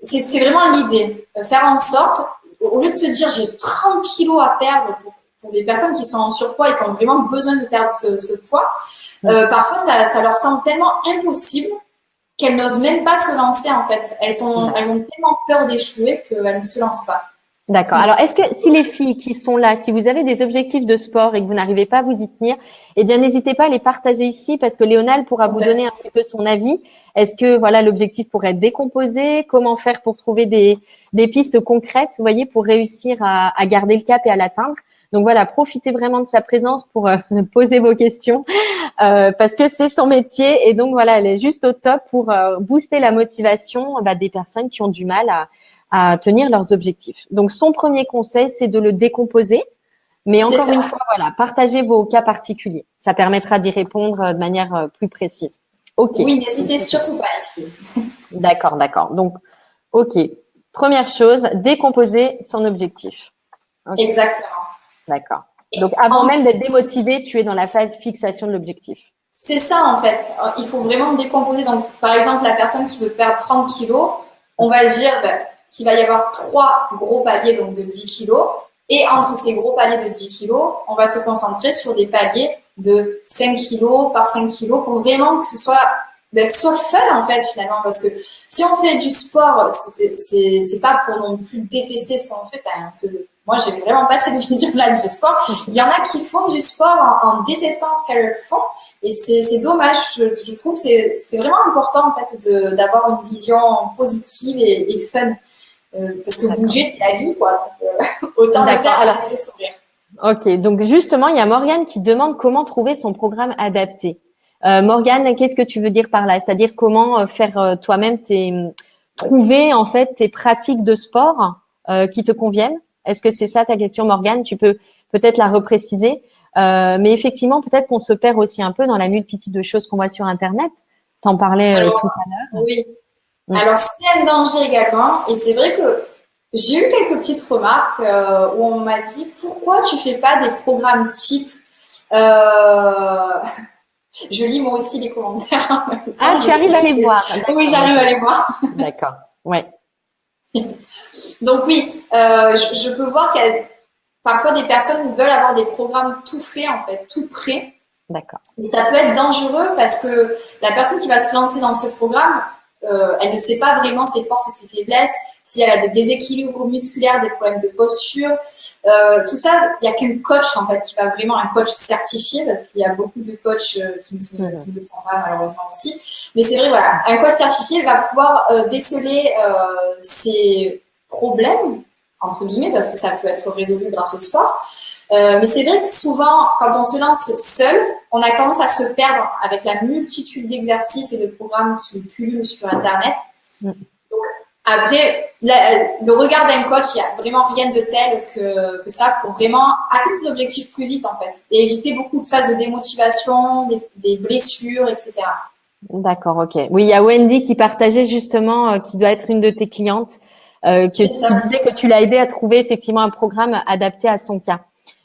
c'est vraiment l'idée. Faire en sorte, au lieu de se dire, j'ai 30 kilos à perdre pour des personnes qui sont en surpoids et qui ont vraiment besoin de perdre ce poids, parfois, ça leur semble tellement impossible qu'elles n'osent même pas se lancer, en fait. Elles ont tellement peur d'échouer qu'elles ne se lancent pas. D'accord. Alors, est-ce que si les filles qui sont là, si vous avez des objectifs de sport et que vous n'arrivez pas à vous y tenir, eh bien, n'hésitez pas à les partager ici parce que Léonal pourra vous donner un petit peu son avis. Est-ce que, voilà, l'objectif pourrait être décomposé? Comment faire pour trouver des pistes concrètes, vous voyez, pour réussir à garder le cap et à l'atteindre? Donc voilà, profitez vraiment de sa présence pour poser vos questions parce que c'est son métier et donc voilà, elle est juste au top pour booster la motivation des personnes qui ont du mal à tenir leurs objectifs. Donc, son premier conseil, c'est de le décomposer. Mais encore une fois, voilà, partagez vos cas particuliers. Ça permettra d'y répondre de manière plus précise. OK. Oui, n'hésitez surtout pas, les filles. D'accord, d'accord. Donc, OK. Première chose, décomposer son objectif. Okay. Exactement. D'accord. Donc, avant même d'être démotivé, tu es dans la phase fixation de l'objectif. C'est ça, en fait. Il faut vraiment décomposer. Donc, par exemple, la personne qui veut perdre 30 kilos, on va dire qu'il va y avoir 3 gros paliers donc de 10 kilos. Et entre ces gros paliers de 10 kilos, on va se concentrer sur des paliers de 5 kilos par 5 kilos pour vraiment que ce soit fun, en fait, finalement. Parce que si on fait du sport, c'est pas pour non plus détester ce qu'on fait. Enfin, moi, j'ai vraiment pas cette vision-là du sport. Il y en a qui font du sport en détestant ce qu'elles font. Et c'est dommage. Je trouve que c'est vraiment important, en fait, d'avoir une vision positive et fun. Parce que bouger, c'est la vie, quoi. Donc, autant le faire avec le sourire. Ok, donc justement, il y a Morgane qui demande comment trouver son programme adapté. Morgane, qu'est-ce que tu veux dire par là? C'est-à-dire comment faire toi-même trouver en fait tes pratiques de sport qui te conviennent? Est-ce que c'est ça ta question, Morgane? Tu peux peut-être la repréciser. Mais effectivement, peut-être qu'on se perd aussi un peu dans la multitude de choses qu'on voit sur Internet. T'en parlais tout à l'heure. Oui. Alors, c'est un danger également. Et c'est vrai que j'ai eu quelques petites remarques où on m'a dit « Pourquoi tu fais pas des programmes type Je lis moi aussi les commentaires en même temps. Ah, tu arrives à les voir. Oui, j'arrive à les voir. D'accord, ouais. Donc oui, je peux voir qu'il y a parfois des personnes qui veulent avoir des programmes tout faits, en fait, tout prêts. D'accord. Mais ça peut être dangereux parce que la personne qui va se lancer dans ce programme, elle ne sait pas vraiment ses forces et ses faiblesses, si elle a des déséquilibres musculaires, des problèmes de posture, tout ça, il n'y a qu'un coach en fait qui va vraiment, un coach certifié, parce qu'il y a beaucoup de coachs qui ne le sont pas malheureusement aussi. Mais c'est vrai, voilà, un coach certifié va pouvoir déceler ces problèmes, entre guillemets, parce que ça peut être résolu grâce au sport. Mais c'est vrai que souvent, quand on se lance seul, on a tendance à se perdre avec la multitude d'exercices et de programmes qui pullulent sur Internet. Donc, après, le regard d'un coach, il n'y a vraiment rien de tel que ça pour vraiment atteindre ses objectifs plus vite, en fait, et éviter beaucoup de phases de démotivation, des blessures, etc. D'accord, ok. Oui, il y a Wendy qui partageait justement, qui doit être une de tes clientes, C'est qui ça. disait que tu l'as aidé à trouver effectivement un programme adapté à son cas.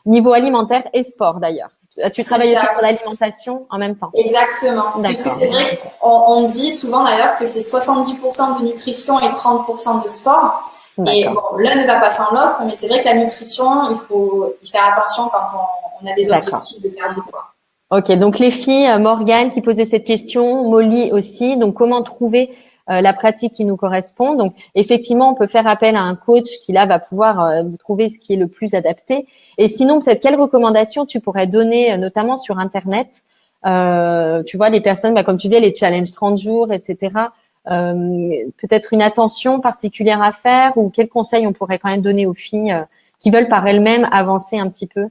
Niveau alimentaire et sport d'ailleurs. Tu C'est travailles aussi sur ça. l'alimentation en même temps. Exactement. Puisque D'accord. c'est vrai Ok. qu'on dit souvent d'ailleurs que c'est 70% de nutrition et 30% de sport. Et D'accord. bon, l'un ne va pas sans l'autre, mais c'est vrai que la nutrition, il faut y faire attention quand on a des D'accord. objectifs de perte de poids. Ok, donc les filles, Morgane qui posait cette question, Molly aussi. Donc comment trouver la pratique qui nous correspond? Donc effectivement, on peut faire appel à un coach qui là va pouvoir vous trouver ce qui est le plus adapté. Et sinon, peut-être quelles recommandations tu pourrais donner, notamment sur Internet? Tu vois, les personnes, comme tu dis, les challenges 30 jours, etc. Peut-être une attention particulière à faire ou quels conseils on pourrait quand même donner aux filles qui veulent par elles-mêmes avancer un petit peu?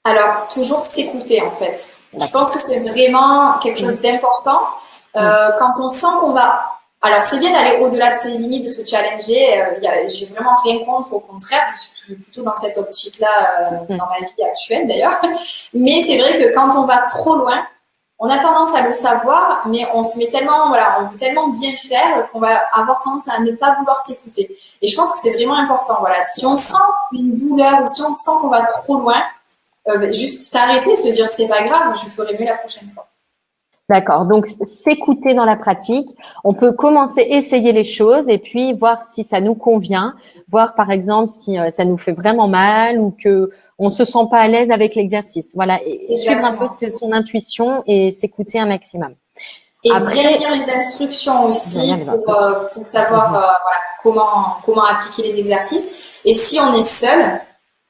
Alors, toujours s'écouter en fait. Je D'accord. pense que c'est vraiment quelque Mm, chose d'important. mm. Quand on sent qu'on va... Alors, c'est bien d'aller au-delà de ses limites, de se challenger. J'ai vraiment rien contre, au contraire. Je suis plutôt dans cette optique-là Mm. dans ma vie actuelle d'ailleurs. Mais c'est vrai que quand on va trop loin, on a tendance à le savoir, mais on se met tellement, voilà, on veut tellement bien faire qu'on va avoir tendance à ne pas vouloir s'écouter. Et je pense que c'est vraiment important. Voilà, si on sent une douleur ou si on sent qu'on va trop loin, juste s'arrêter, se dire c'est pas grave, je ferai mieux la prochaine fois. D'accord. Donc, s'écouter dans la pratique. On peut commencer, essayer les choses et puis voir si ça nous convient. Voir, par exemple, si ça nous fait vraiment mal ou que on se sent pas à l'aise avec l'exercice. Voilà. Et suivre un peu Exactement. son intuition et s'écouter un maximum. Et bien Après, lire les instructions bien lire aussi les instructions. pour savoir voilà, comment appliquer les exercices. Et si on est seul,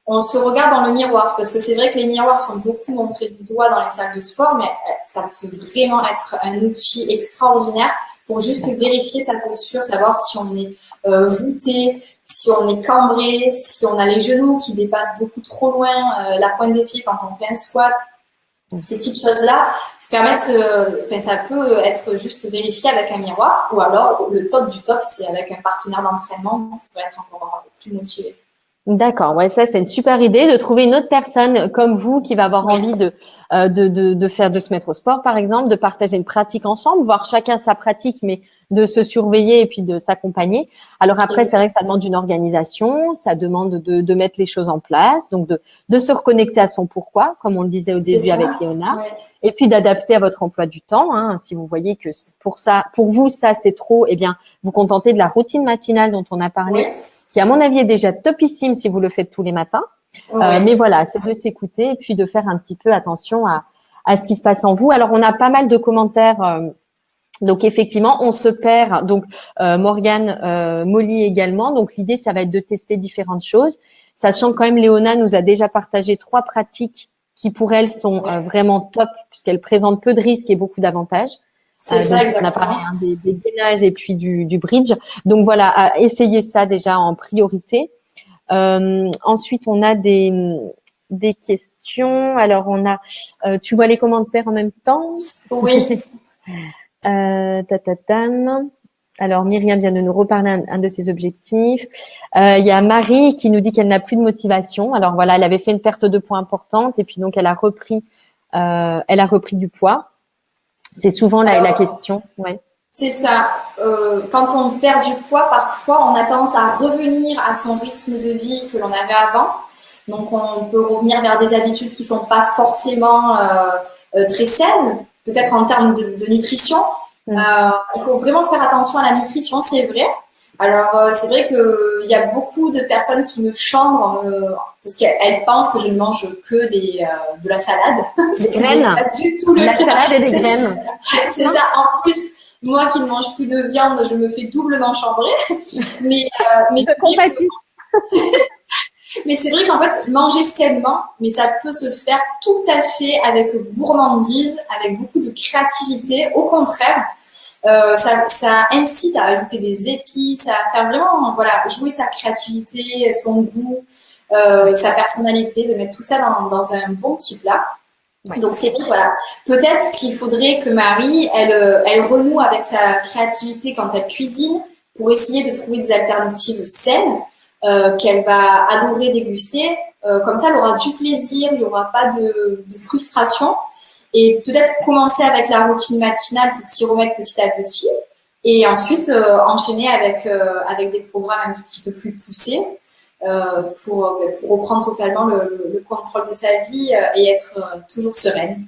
on se regarde dans le miroir parce que c'est vrai que les miroirs sont beaucoup montrés du doigt dans les salles de sport, mais ça peut vraiment être un outil extraordinaire pour juste D'accord. vérifier sa posture, savoir si on est voûté, si on est cambré, si on a les genoux qui dépassent beaucoup trop loin la pointe des pieds quand on fait un squat. Ces petites choses-là permettent, enfin, ça peut être juste vérifié avec un miroir, ou alors le top du top, c'est avec un partenaire d'entraînement pour être encore plus motivé. D'accord, ouais, ça c'est une super idée de trouver une autre personne comme vous qui va avoir Oui, envie de se mettre au sport par exemple, de partager une pratique ensemble, voir chacun sa pratique, mais de se surveiller et puis de s'accompagner. Alors après, c'est vrai que ça demande une organisation, ça demande de mettre les choses en place, donc de se reconnecter à son pourquoi, comme on le disait au c'est début avec ça. Léona, Ouais. et puis d'adapter à votre emploi du temps. Hein. Si vous voyez que pour ça, pour vous ça c'est trop, eh bien vous contentez de la routine matinale dont on a parlé Ouais. qui à mon avis est déjà topissime si vous le faites tous les matins. Mais Ouais. voilà, c'est de s'écouter et puis de faire un petit peu attention à ce qui se passe en vous. Alors on a pas mal de commentaires. Donc effectivement, on se perd. Donc Morgane, Molly également. Donc l'idée, ça va être de tester différentes choses, sachant que quand même Léona nous a déjà partagé 3 pratiques qui pour elle sont Ouais. vraiment top puisqu'elles présentent peu de risques et beaucoup d'avantages. C'est ça Donc, on a parlé exactement. des gainages et puis du bridge. Donc, voilà, à essayer ça déjà en priorité. Ensuite, on a des questions. Alors, on a, tu vois les commentaires en même temps. Oui. Tatatam. Alors, Myriam vient de nous reparler un de ses objectifs. Il y a Marie qui nous dit qu'elle n'a plus de motivation. Alors voilà, elle avait fait une perte de poids importante et puis donc elle a repris du poids. C'est souvent la Alors, question. Ouais. c'est ça. Quand on perd du poids, parfois, on a tendance à revenir à son rythme de vie que l'on avait avant. Donc, on peut revenir vers des habitudes qui sont pas forcément très saines, peut-être en termes de nutrition. Mm. Il faut vraiment faire attention à la nutrition, c'est vrai. Alors, c'est vrai qu'il y a beaucoup de personnes qui me chambrent parce qu'elles pensent que je ne mange que de la salade, Des ce qui n'est graines, pas du tout de le la cas. salade et des C'est ça. graines. C'est Non? ça. En plus, moi qui ne mange plus de viande, je me fais doublement chambrer. Mais, mais Je compatis. mais c'est vrai qu'en fait, manger sainement, mais ça peut se faire tout à fait avec gourmandise, avec beaucoup de créativité. Au contraire, ça incite à ajouter des épices, à faire vraiment voilà, jouer sa créativité, son goût, sa personnalité, de mettre tout ça dans un bon petit plat. Ouais. Donc c'est vrai, voilà. Peut-être qu'il faudrait que Marie, elle renoue avec sa créativité quand elle cuisine pour essayer de trouver des alternatives saines qu'elle va adorer déguster. Comme ça, elle aura du plaisir, il n'y aura pas de frustration. et peut-être commencer avec la routine matinale pour s'y remettre petit à petit, et ensuite enchaîner avec des programmes un petit peu plus poussés pour reprendre totalement le contrôle de sa vie et être toujours sereine.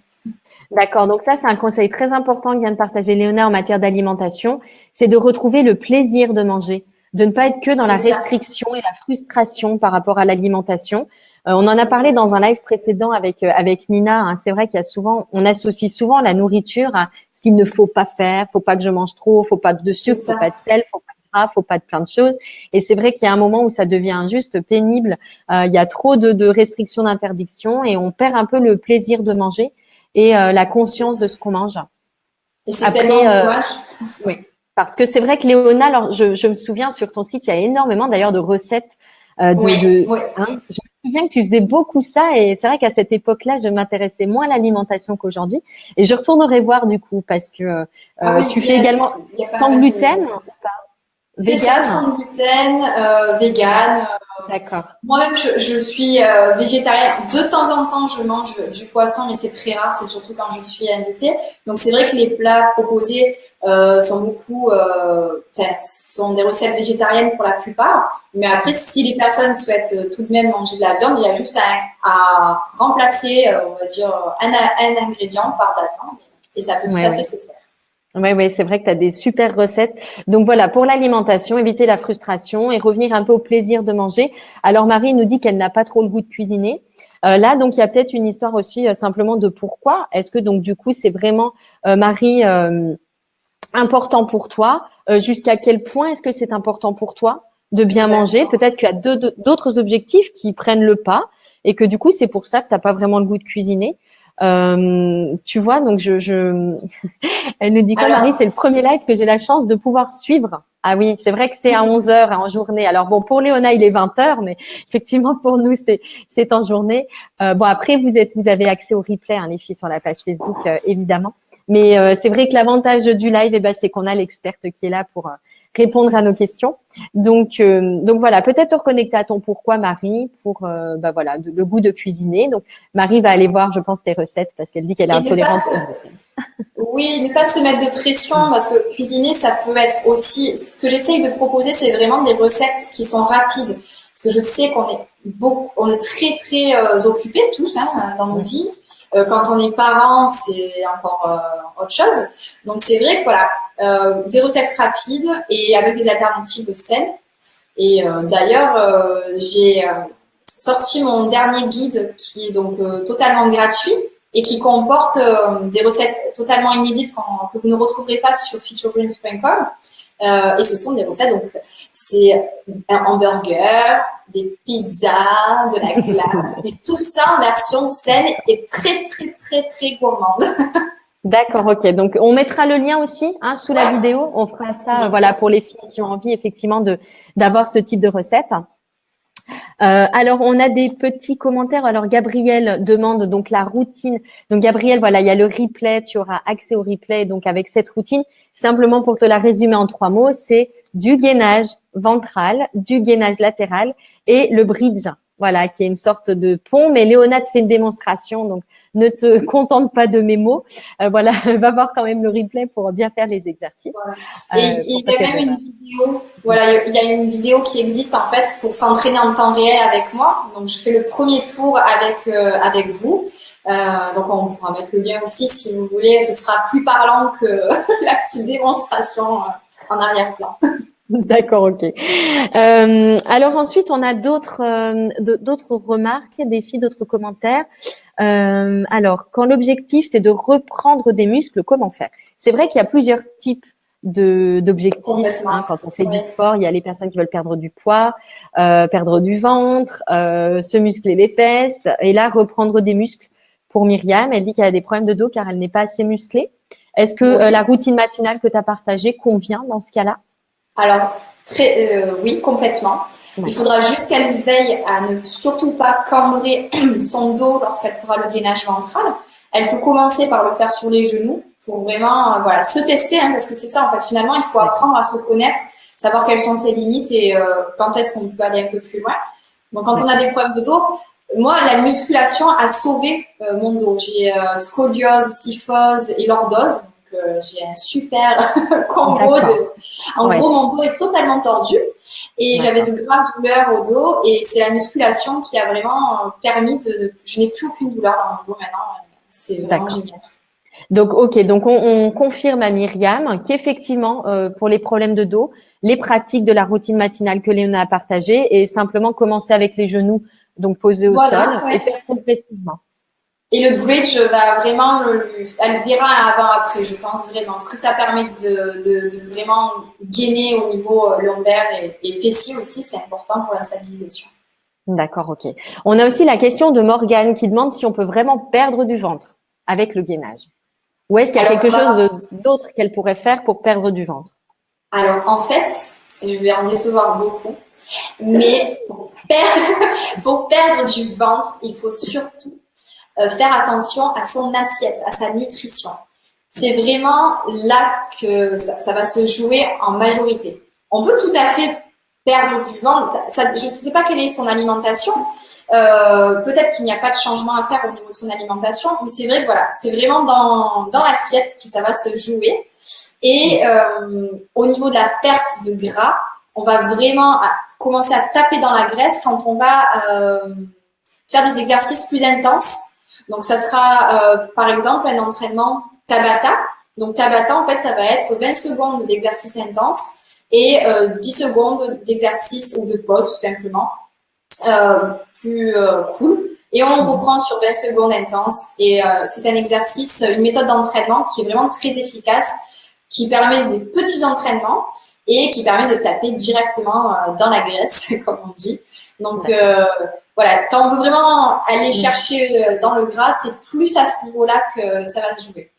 D'accord. Donc ça, c'est un conseil très important que vient de partager Léona en matière d'alimentation. C'est de retrouver le plaisir de manger, de ne pas être que dans la C'est ça. restriction et la frustration par rapport à l'alimentation. On en a parlé dans un live précédent avec Nina, hein. C'est vrai qu'il y a souvent, on associe souvent la nourriture à ce qu'il ne faut pas faire. Faut pas que je mange trop, faut pas de C'est sucre, faut ça. pas de sel, faut pas de gras, faut pas de plein de choses. Et c'est vrai qu'il y a un moment où ça devient juste pénible. Il y a trop de restrictions, d'interdictions et on perd un peu le plaisir de manger et la C'est conscience ça. de ce qu'on mange. Et c'est tellement Après, dommage. oui, parce que c'est vrai que Léona, alors je me souviens sur ton site, il y a énormément d'ailleurs de recettes Oui, oui. hein, je me souviens que tu faisais beaucoup ça et c'est vrai qu'à cette époque-là, je m'intéressais moins à l'alimentation qu'aujourd'hui et je retournerai voir du coup parce que Ah oui, tu fais également il y a pas sans mal de. gluten, C'est ça, vegan. sans gluten, Ouais, vegan. d'accord. Moi-même, je suis végétarienne. De temps en temps, je mange du poisson, mais c'est très rare. C'est surtout quand je suis invitée. Donc, c'est vrai que les plats proposés sont sont des recettes végétariennes pour la plupart. Mais après, si les personnes souhaitent tout de même manger de la viande, il y a juste à remplacer, on va dire, un ingrédient par de la viande. Et ça peut tout Ouais, à fait ouais. se faire. Oui, oui, c'est vrai que tu as des super recettes. Donc voilà, pour l'alimentation, éviter la frustration et revenir un peu au plaisir de manger. Alors Marie nous dit qu'elle n'a pas trop le goût de cuisiner. Là, donc il y a peut-être une histoire aussi simplement de pourquoi. Est-ce que donc du coup c'est vraiment Marie important pour toi? Jusqu'à quel point est-ce que c'est important pour toi de bien manger? Exactement. Peut-être qu'il y a d'autres objectifs qui prennent le pas et que du coup c'est pour ça que t'as pas vraiment le goût de cuisiner. Tu vois, donc elle nous dit quoi, Marie? Alors, C'est le premier live que j'ai la chance de pouvoir suivre. Ah oui, c'est vrai que c'est à 11 heures en journée. Alors bon, pour Léona, il est 20 heures, mais effectivement, pour nous, c'est en journée. Bon, après, vous avez accès au replay, hein, les filles, sur la page Facebook, évidemment. Mais c'est vrai que l'avantage du live, eh ben, c'est qu'on a l'experte qui est là pour répondre à nos questions. Donc voilà, peut-être te reconnecter à ton pourquoi, Marie, pour bah voilà, le goût de cuisiner. Donc Marie va aller voir, je pense, tes recettes parce qu'elle dit qu'elle est et ne pas intolérante se, au gluten. oui, ne pas se mettre de pression parce que cuisiner, ça peut être aussi. Ce que j'essaye de proposer, c'est vraiment des recettes qui sont rapides. Parce que je sais on est très très occupés tous hein, dans nos vies. Quand on est parents, c'est encore autre chose. Donc c'est vrai que voilà, des recettes rapides et avec des alternatives saines. Et d'ailleurs, j'ai sorti mon dernier guide qui est donc totalement gratuit et qui comporte des recettes totalement inédites que vous ne retrouverez pas sur futuredreams.com. Et ce sont des recettes, donc c'est un hamburger, des pizzas, de la glace, mais tout ça en version saine et très très très très gourmande. D'accord, ok. Donc, on mettra le lien aussi hein, sous la Ouais, vidéo. On fera ça, bien voilà, sûr. pour les filles qui ont envie effectivement de d'avoir ce type de recette. Alors, on a des petits commentaires. Alors, Gabriel demande donc la routine. Donc, Gabriel, voilà, il y a le replay. Tu auras accès au replay. Donc, avec cette routine, simplement pour te la résumer en 3 mots, c'est du gainage ventral, du gainage latéral et le bridge. Voilà, qui est une sorte de pont. Mais Léona te fait une démonstration. Donc, ne te contente pas de mes mots. Voilà, va voir quand même le replay pour bien faire les exercices, Voilà. Et pour il pas y a faire même une d'erreur. vidéo, voilà, il y a une vidéo qui existe en fait pour s'entraîner en temps réel avec moi. Donc je fais le premier tour avec vous. Donc on pourra mettre le lien aussi si vous voulez. Ce sera plus parlant que la petite démonstration en arrière-plan. D'accord, ok. Alors ensuite, on a d'autres remarques, des filles, d'autres commentaires. Alors, quand l'objectif c'est de reprendre des muscles, comment faire? C'est vrai qu'il y a plusieurs types d'objectifs. Complètement. Hein. Quand on fait du Oui. sport, il y a les personnes qui veulent perdre du poids, perdre du ventre, se muscler les fesses, et là reprendre des muscles. Pour Myriam, elle dit qu'elle a des problèmes de dos car elle n'est pas assez musclée. Est-ce que la Oui. routine matinale que tu as partagée convient dans ce cas-là? Alors, oui, complètement. Il D'accord. faudra juste qu'elle veille à ne surtout pas cambrer son dos lorsqu'elle fera le gainage ventral. Elle peut commencer par le faire sur les genoux pour vraiment voilà, se tester, hein, parce que c'est ça, en fait, finalement, il faut D'accord. apprendre à se connaître, savoir quelles sont ses limites et quand est-ce qu'on peut aller un peu plus loin. Donc, quand on a D'accord. des problèmes de dos, moi, la musculation a sauvé mon dos. J'ai scoliose, kyphose et lordose. Donc, j'ai un super combo En Ouais, gros, mon dos est totalement tordu et j'avais d'accord. de graves douleurs au dos. Et c'est la musculation qui a vraiment permis je n'ai plus aucune douleur dans mon dos maintenant. C'est vraiment D'accord. génial. Donc, ok, donc on confirme à Myriam qu'effectivement, pour les problèmes de dos, les pratiques de la routine matinale que Léona a partagée et simplement commencer avec les genoux, donc posés au Voilà, sol et ouais. faire progressivement. Et le bridge va vraiment, elle verra un avant-après, je pense vraiment, parce que ça permet de vraiment gainer au niveau lombaire et fessier aussi, c'est important pour la stabilisation. D'accord, ok. On a aussi la question de Morgane qui demande si on peut vraiment perdre du ventre avec le gainage. Ou est-ce qu'il y a Alors, quelque chose d'autre qu'elle pourrait faire pour perdre du ventre? en fait, je vais en décevoir beaucoup, mais pour perdre du ventre, il faut surtout faire attention à son assiette, à sa nutrition. C'est vraiment là que ça va se jouer en majorité. On peut tout à fait perdre du ventre. Je ne sais pas quelle est son alimentation. Peut-être qu'il n'y a pas de changement à faire au niveau de son alimentation, mais c'est vrai, voilà, c'est vraiment dans l'assiette que ça va se jouer. Et au niveau de la perte de gras, on va vraiment commencer à taper dans la graisse quand on va faire des exercices plus intenses. Donc, ça sera, par exemple, un entraînement Tabata. Donc, Tabata, en fait, ça va être 20 secondes d'exercice intense et 10 secondes d'exercice ou de pause, tout simplement, plus cool. Et on reprend sur 20 secondes intenses. Et c'est un exercice, une méthode d'entraînement qui est vraiment très efficace, qui permet des petits entraînements et qui permet de taper directement dans la graisse, comme on dit. Donc, voilà, quand on veut vraiment aller chercher dans le gras, c'est plus à ce niveau-là que ça va se jouer.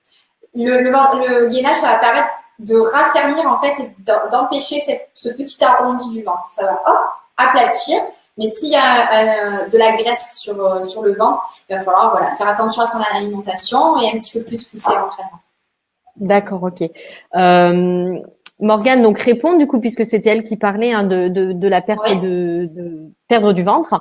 Le gainage, ça va permettre de raffermir en fait et d'empêcher ce petit arrondi du ventre. Ça va hop, aplatir. Mais s'il y a de la graisse sur le ventre, il va falloir voilà, faire attention à son alimentation et un petit peu plus pousser l'entraînement. D'accord, ok. Morgane donc répond du coup puisque c'était elle qui parlait hein, de la perte Oui, de perdre du ventre.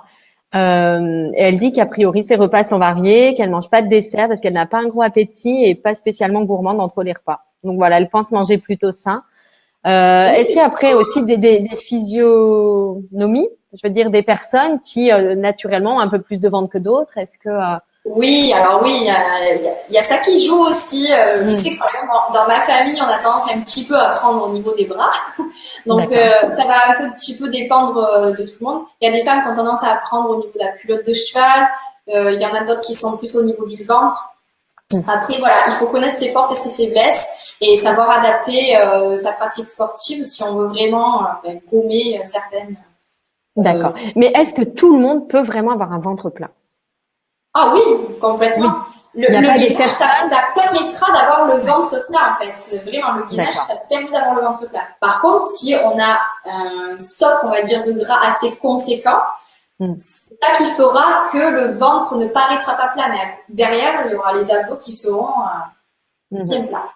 Et elle dit qu'a priori ses repas sont variés, qu'elle mange pas de dessert parce qu'elle n'a pas un gros appétit et pas spécialement gourmande entre les repas. Donc voilà, elle pense manger plutôt sain. oui, Est-ce qu'il y a c'est après aussi des physionomies, je veux dire des personnes qui naturellement ont un peu plus de ventre que d'autres? Est-ce que Oui, alors oui, il y a ça qui joue aussi. Je sais que par exemple, dans ma famille, on a tendance un petit peu à prendre au niveau des bras. Donc, d'accord, ça va un petit peu dépendre de tout le monde. Il y a des femmes qui ont tendance à prendre au niveau de la culotte de cheval. Il y en a d'autres qui sont plus au niveau du ventre. Après, voilà, il faut connaître ses forces et ses faiblesses et savoir adapter sa pratique sportive si on veut vraiment gommer certaines. d'accord. euh, Mais est-ce que tout le monde peut vraiment avoir un ventre plat? Ah oui, complètement. Oui. Il n'y a Le pas des gainage, personnes. ça permettra d'avoir le Ouais, ventre plat, en fait. C'est vraiment, le gainage, d'accord. ça permet d'avoir le ventre plat. Par contre, si on a un stock, on va dire, de gras assez conséquent, Hmm. c'est ça qui fera que le ventre ne paraîtra pas plat. Mais derrière, il y aura les abdos qui seront Mhm. bien plats.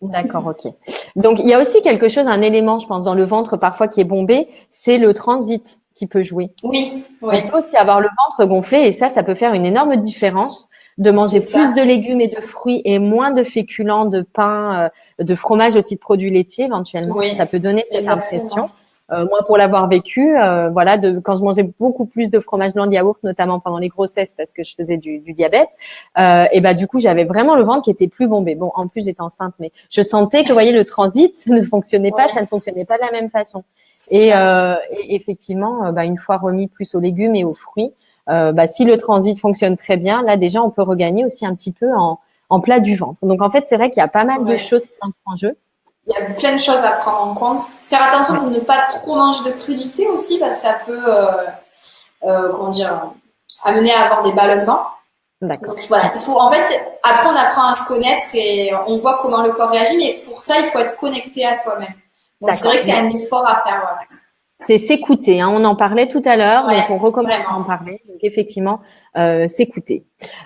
D'accord, ok. Donc il y a aussi quelque chose, un élément, je pense, dans le ventre parfois qui est bombé, c'est le transit qui peut jouer. Oui, oui, On peut aussi avoir le ventre gonflé et ça peut faire une énorme différence de manger c'est plus ça. de légumes et de fruits et moins de féculents, de pain, de fromage aussi, de produits laitiers éventuellement. Oui, Ça peut donner cette impression. exactement. Moi, pour l'avoir vécu, voilà, quand je mangeais beaucoup plus de fromage blanc de yaourt, notamment pendant les grossesses parce que je faisais du diabète, et bah du coup, j'avais vraiment le ventre qui était plus bombé. Bon, en plus, j'étais enceinte, mais je sentais que, vous voyez, le transit ne fonctionnait pas, Oui, ça ne fonctionnait pas de la même façon. c'est ça. Et effectivement, bah, une fois remis plus aux légumes et aux fruits, bah, si le transit fonctionne très bien, là déjà, on peut regagner aussi un petit peu en plat du ventre. Donc en fait, c'est vrai qu'il y a pas mal de Ouais. choses qui entrent en jeu. Il y a plein de choses à prendre en compte. Faire Ouais, attention de ne pas trop manger de crudités aussi, parce que ça peut, comment dire, amener à avoir des ballonnements. d'accord. Donc voilà, il faut, en fait, après on apprend à se connaître et on voit comment le corps réagit, mais pour ça, il faut être connecté à soi-même. Donc c'est vrai D'accord. que c'est un effort à faire. C'est s'écouter, hein. On en parlait tout à l'heure, Ouais, donc on recommence à vraiment. en parler. Donc effectivement, s'écouter.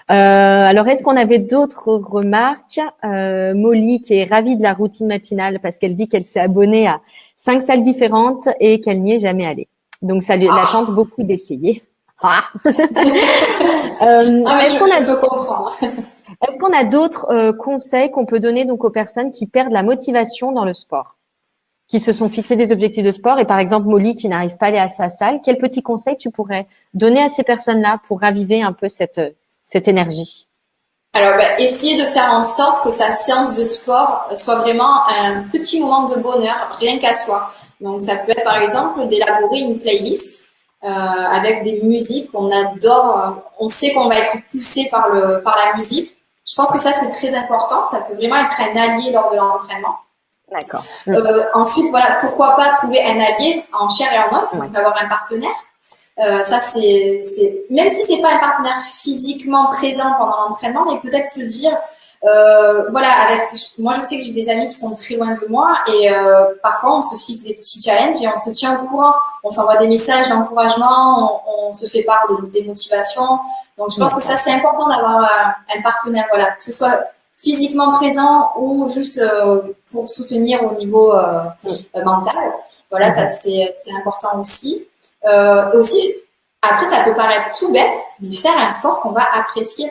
Alors, est-ce qu'on avait d'autres remarques? Molly, qui est ravie de la routine matinale parce qu'elle dit qu'elle s'est abonnée à 5 salles différentes et qu'elle n'y est jamais allée. Donc, ça la tente beaucoup d'essayer. Ah. Ah, mais Est-ce je peux comprendre. qu'on a d'autres conseils qu'on peut donner donc aux personnes qui perdent la motivation dans le sport, qui se sont fixés des objectifs de sport et par exemple Molly qui n'arrive pas à aller à sa salle, quel petit conseil tu pourrais donner à ces personnes-là pour raviver un peu cette énergie? Alors, bah, essayez de faire en sorte que sa séance de sport soit vraiment un petit moment de bonheur, rien qu'à soi. Donc, ça peut être par exemple d'élaborer une playlist avec des musiques qu'on adore. On sait qu'on va être poussé par la musique. Je pense que ça, c'est très important. Ça peut vraiment être un allié lors de l'entraînement. D'accord. Ensuite, voilà, pourquoi pas trouver un allié en chair et en os, Ouais. donc avoir un partenaire. Ça, même si c'est pas un partenaire physiquement présent pendant l'entraînement, mais peut-être se dire, voilà, moi je sais que j'ai des amis qui sont très loin de moi et parfois on se fixe des petits challenges et on se tient au courant, on s'envoie des messages d'encouragement, on se fait part de nos démotivations. Donc je pense que ça c'est important d'avoir un partenaire, voilà, que ce soit physiquement présent ou juste pour soutenir au niveau mental. Voilà, ça c'est important aussi. Aussi, après, ça peut paraître tout bête, mais faire un sport qu'on va apprécier.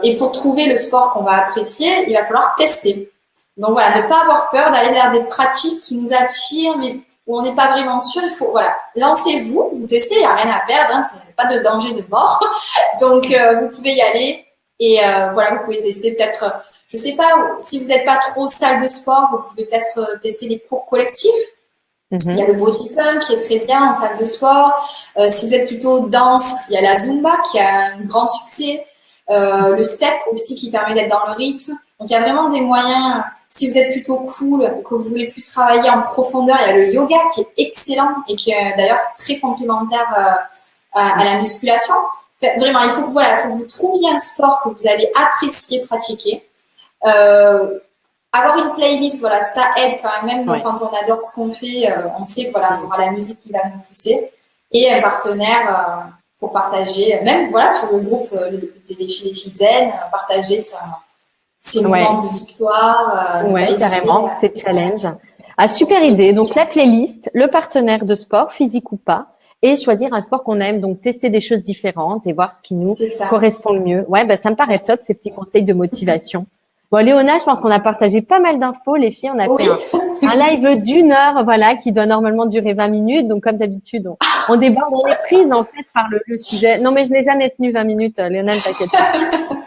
Et pour trouver le sport qu'on va apprécier, il va falloir tester. Donc voilà, ne pas avoir peur d'aller vers des pratiques qui nous attirent, mais où on n'est pas vraiment sûr. Il faut, voilà, lancez-vous, vous testez, il n'y a rien à perdre, hein, il n'y a pas de danger de mort. Donc, vous pouvez y aller et voilà, vous pouvez tester peut-être, je sais pas, si vous n'êtes pas trop salle de sport, vous pouvez peut-être tester des cours collectifs. Il y a le body pump qui est très bien en salle de sport. Si vous êtes plutôt danse, il y a la Zumba qui a un grand succès. Le step aussi qui permet d'être dans le rythme. Donc il y a vraiment des moyens. Si vous êtes plutôt cool, que vous voulez plus travailler en profondeur, il y a le yoga qui est excellent et qui est d'ailleurs très complémentaire à la musculation. Enfin, vraiment, il faut que vous trouviez un sport que vous allez apprécier pratiquer. Avoir une playlist, voilà, ça aide quand même quand on adore ce qu'on fait, on sait que voilà, on aura la musique qui va nous pousser et un partenaire pour partager, même voilà sur le groupe des défis des filles zen, partager ses moments de victoire. Ouais, carrément, c'est challenge. Ah, super idée. Donc la playlist, le partenaire de sport, physique ou pas, et choisir un sport qu'on aime, donc tester des choses différentes et voir ce qui nous correspond le mieux. Ouais, bah ça me paraît top ces petits conseils de motivation. Bon, Léona, je pense qu'on a partagé pas mal d'infos. Les filles, on a fait un live d'1 heure, voilà, qui doit normalement durer 20 minutes. Donc, comme d'habitude, on déborde, on est prise, en fait, par le sujet. Non, mais je n'ai jamais tenu 20 minutes, Léona, ne t'inquiète pas.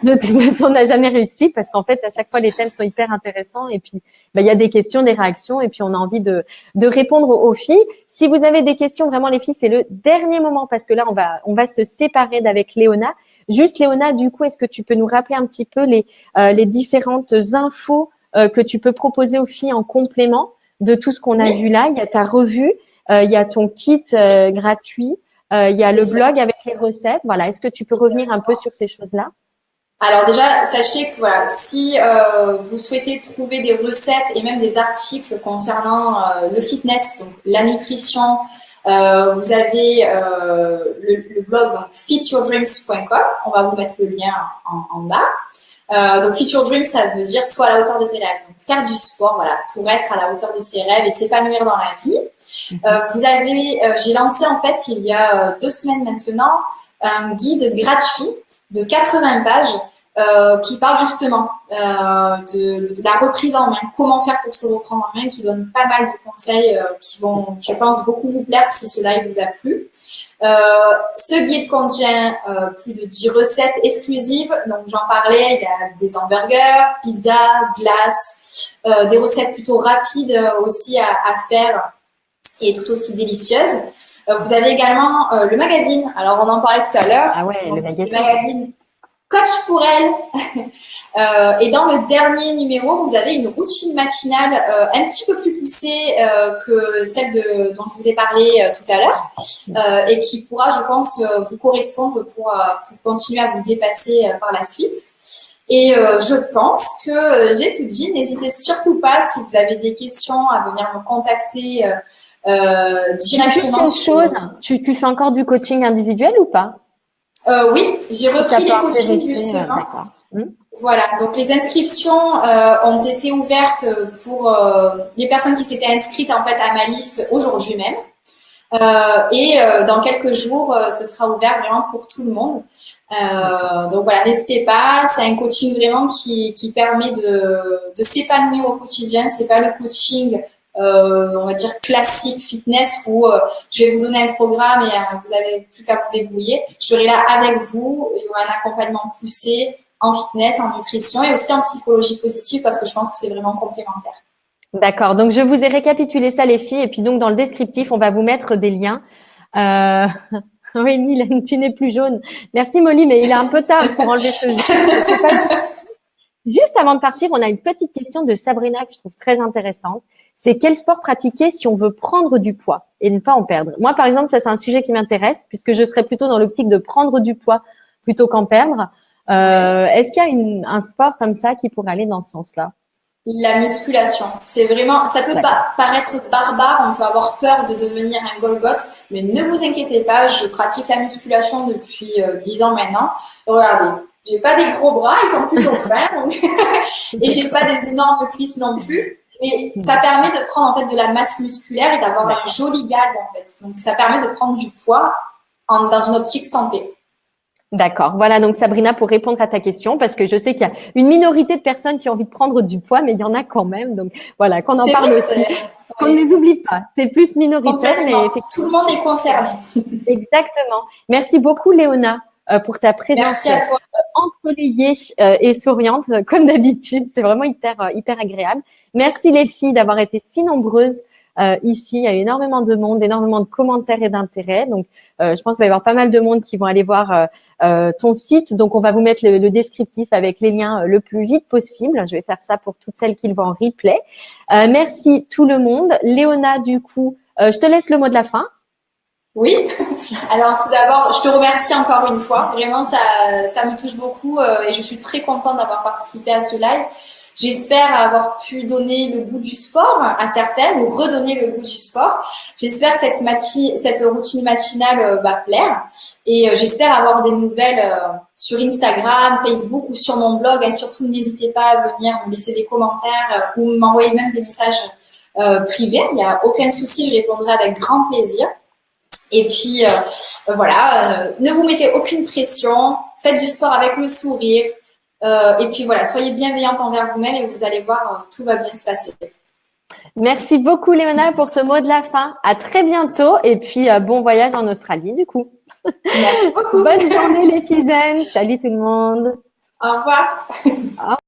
De toute façon, on n'a jamais réussi parce qu'en fait, à chaque fois, les thèmes sont hyper intéressants. Et puis, bah, il y a des questions, des réactions. Et puis, on a envie de répondre aux filles. Si vous avez des questions, vraiment, les filles, c'est le dernier moment parce que là, on va se séparer d'avec Léona. Juste, Léona, du coup, est-ce que tu peux nous rappeler un petit peu les différentes infos que tu peux proposer aux filles en complément de tout ce qu'on a vu là? Il y a ta revue, il y a ton kit gratuit, il y a le blog avec les recettes. Voilà, est-ce que tu peux revenir un peu sur ces choses-là? Alors déjà, sachez que voilà, si vous souhaitez trouver des recettes et même des articles concernant le fitness, donc la nutrition, vous avez le blog donc fityourdreams.com. On va vous mettre le lien en bas. Donc Fit Your Dreams, ça veut dire soit à la hauteur de tes rêves. Donc faire du sport, voilà, pour être à la hauteur de ses rêves et s'épanouir dans la vie. Vous avez, j'ai lancé en fait il y a 2 semaines maintenant un guide gratuit de 80 pages qui parle justement de la reprise en main, comment faire pour se reprendre en main, qui donne pas mal de conseils qui vont, je pense, beaucoup vous plaire si ce live vous a plu. Ce guide contient plus de 10 recettes exclusives, donc j'en parlais, il y a des hamburgers, pizza, glace, des recettes plutôt rapides aussi à faire et tout aussi délicieuses. Vous avez également le magazine, alors on en parlait tout à l'heure. Ah ouais, le magazine Coach pour elle. Et dans le dernier numéro, vous avez une routine matinale un petit peu plus poussée que celle dont je vous ai parlé tout à l'heure et qui pourra, je pense, vous correspondre pour continuer à vous dépasser par la suite. Et je pense que j'ai tout dit. N'hésitez surtout pas, si vous avez des questions, à venir me contacter directement. Juste une chose, tu fais encore du coaching individuel ou pas? Oui, j'ai repris les coachings justement. Voilà, donc les inscriptions ont été ouvertes pour les personnes qui s'étaient inscrites en fait à ma liste aujourd'hui même. Dans quelques jours, ce sera ouvert vraiment pour tout le monde. Donc voilà, n'hésitez pas. C'est un coaching vraiment qui permet de s'épanouir au quotidien. C'est pas le coaching, on va dire classique fitness où je vais vous donner un programme et vous avez plus qu'à vous débrouiller. Je serai là avec vous. Il y aura un accompagnement poussé en fitness, en nutrition et aussi en psychologie positive parce que je pense que c'est vraiment complémentaire. D'accord. Donc, je vous ai récapitulé ça, les filles. Et puis, donc, dans le descriptif, on va vous mettre des liens. Euh... Oui, Mylène, tu n'es plus jaune. Merci, Molly, mais il est un peu tard pour enlever ce jaune. Juste avant de partir, on a une petite question de Sabrina que je trouve très intéressante. C'est quel sport pratiquer si on veut prendre du poids et ne pas en perdre? Moi, par exemple, ça, c'est un sujet qui m'intéresse puisque je serais plutôt dans l'optique de prendre du poids plutôt qu'en perdre. Est-ce qu'il y a un sport comme ça qui pourrait aller dans ce sens-là? La musculation, c'est vraiment, ça peut pas paraître barbare, on peut avoir peur de devenir un Golgoth, mais ne vous inquiétez pas, je pratique la musculation depuis 10 ans maintenant. Regardez, j'ai pas des gros bras, ils sont plutôt fins, donc et j'ai pas des énormes cuisses non plus. Et ça permet de prendre en fait de la masse musculaire et d'avoir un joli galbe en fait. Donc ça permet de prendre du poids dans une optique santé. D'accord. Voilà donc Sabrina pour répondre à ta question parce que je sais qu'il y a une minorité de personnes qui ont envie de prendre du poids, mais il y en a quand même. Donc voilà, qu'on en parle aussi, qu'on ne les oublie pas. C'est plus minoritaire, mais effectivement, tout le monde est concerné. Exactement. Merci beaucoup, Léona, pour ta présence Merci à toi. ensoleillée et souriante, comme d'habitude. C'est vraiment hyper agréable. Merci les filles d'avoir été si nombreuses ici. Il y a énormément de monde, énormément de commentaires et d'intérêt. Donc, je pense qu'il va y avoir pas mal de monde qui vont aller voir ton site. Donc, on va vous mettre le descriptif avec les liens le plus vite possible. Je vais faire ça pour toutes celles qui le voient en replay. Merci tout le monde. Léona, du coup, je te laisse le mot de la fin. Oui. Alors tout d'abord, je te remercie encore une fois. Vraiment, ça me touche beaucoup et je suis très contente d'avoir participé à ce live. J'espère avoir pu donner le goût du sport à certaines ou redonner le goût du sport. J'espère que cette routine matinale va plaire et j'espère avoir des nouvelles sur Instagram, Facebook ou sur mon blog. Et surtout, n'hésitez pas à venir me laisser des commentaires ou m'envoyer même des messages privés. Il n'y a aucun souci, je répondrai avec grand plaisir. Et puis voilà, ne vous mettez aucune pression, faites du sport avec le sourire. Et puis voilà, soyez bienveillante envers vous-même et vous allez voir, tout va bien se passer. Merci beaucoup, Léona, pour ce mot de la fin. À très bientôt et puis bon voyage en Australie, du coup. Merci beaucoup. Bonne journée, les Kizen. Salut tout le monde. Au revoir. Au revoir.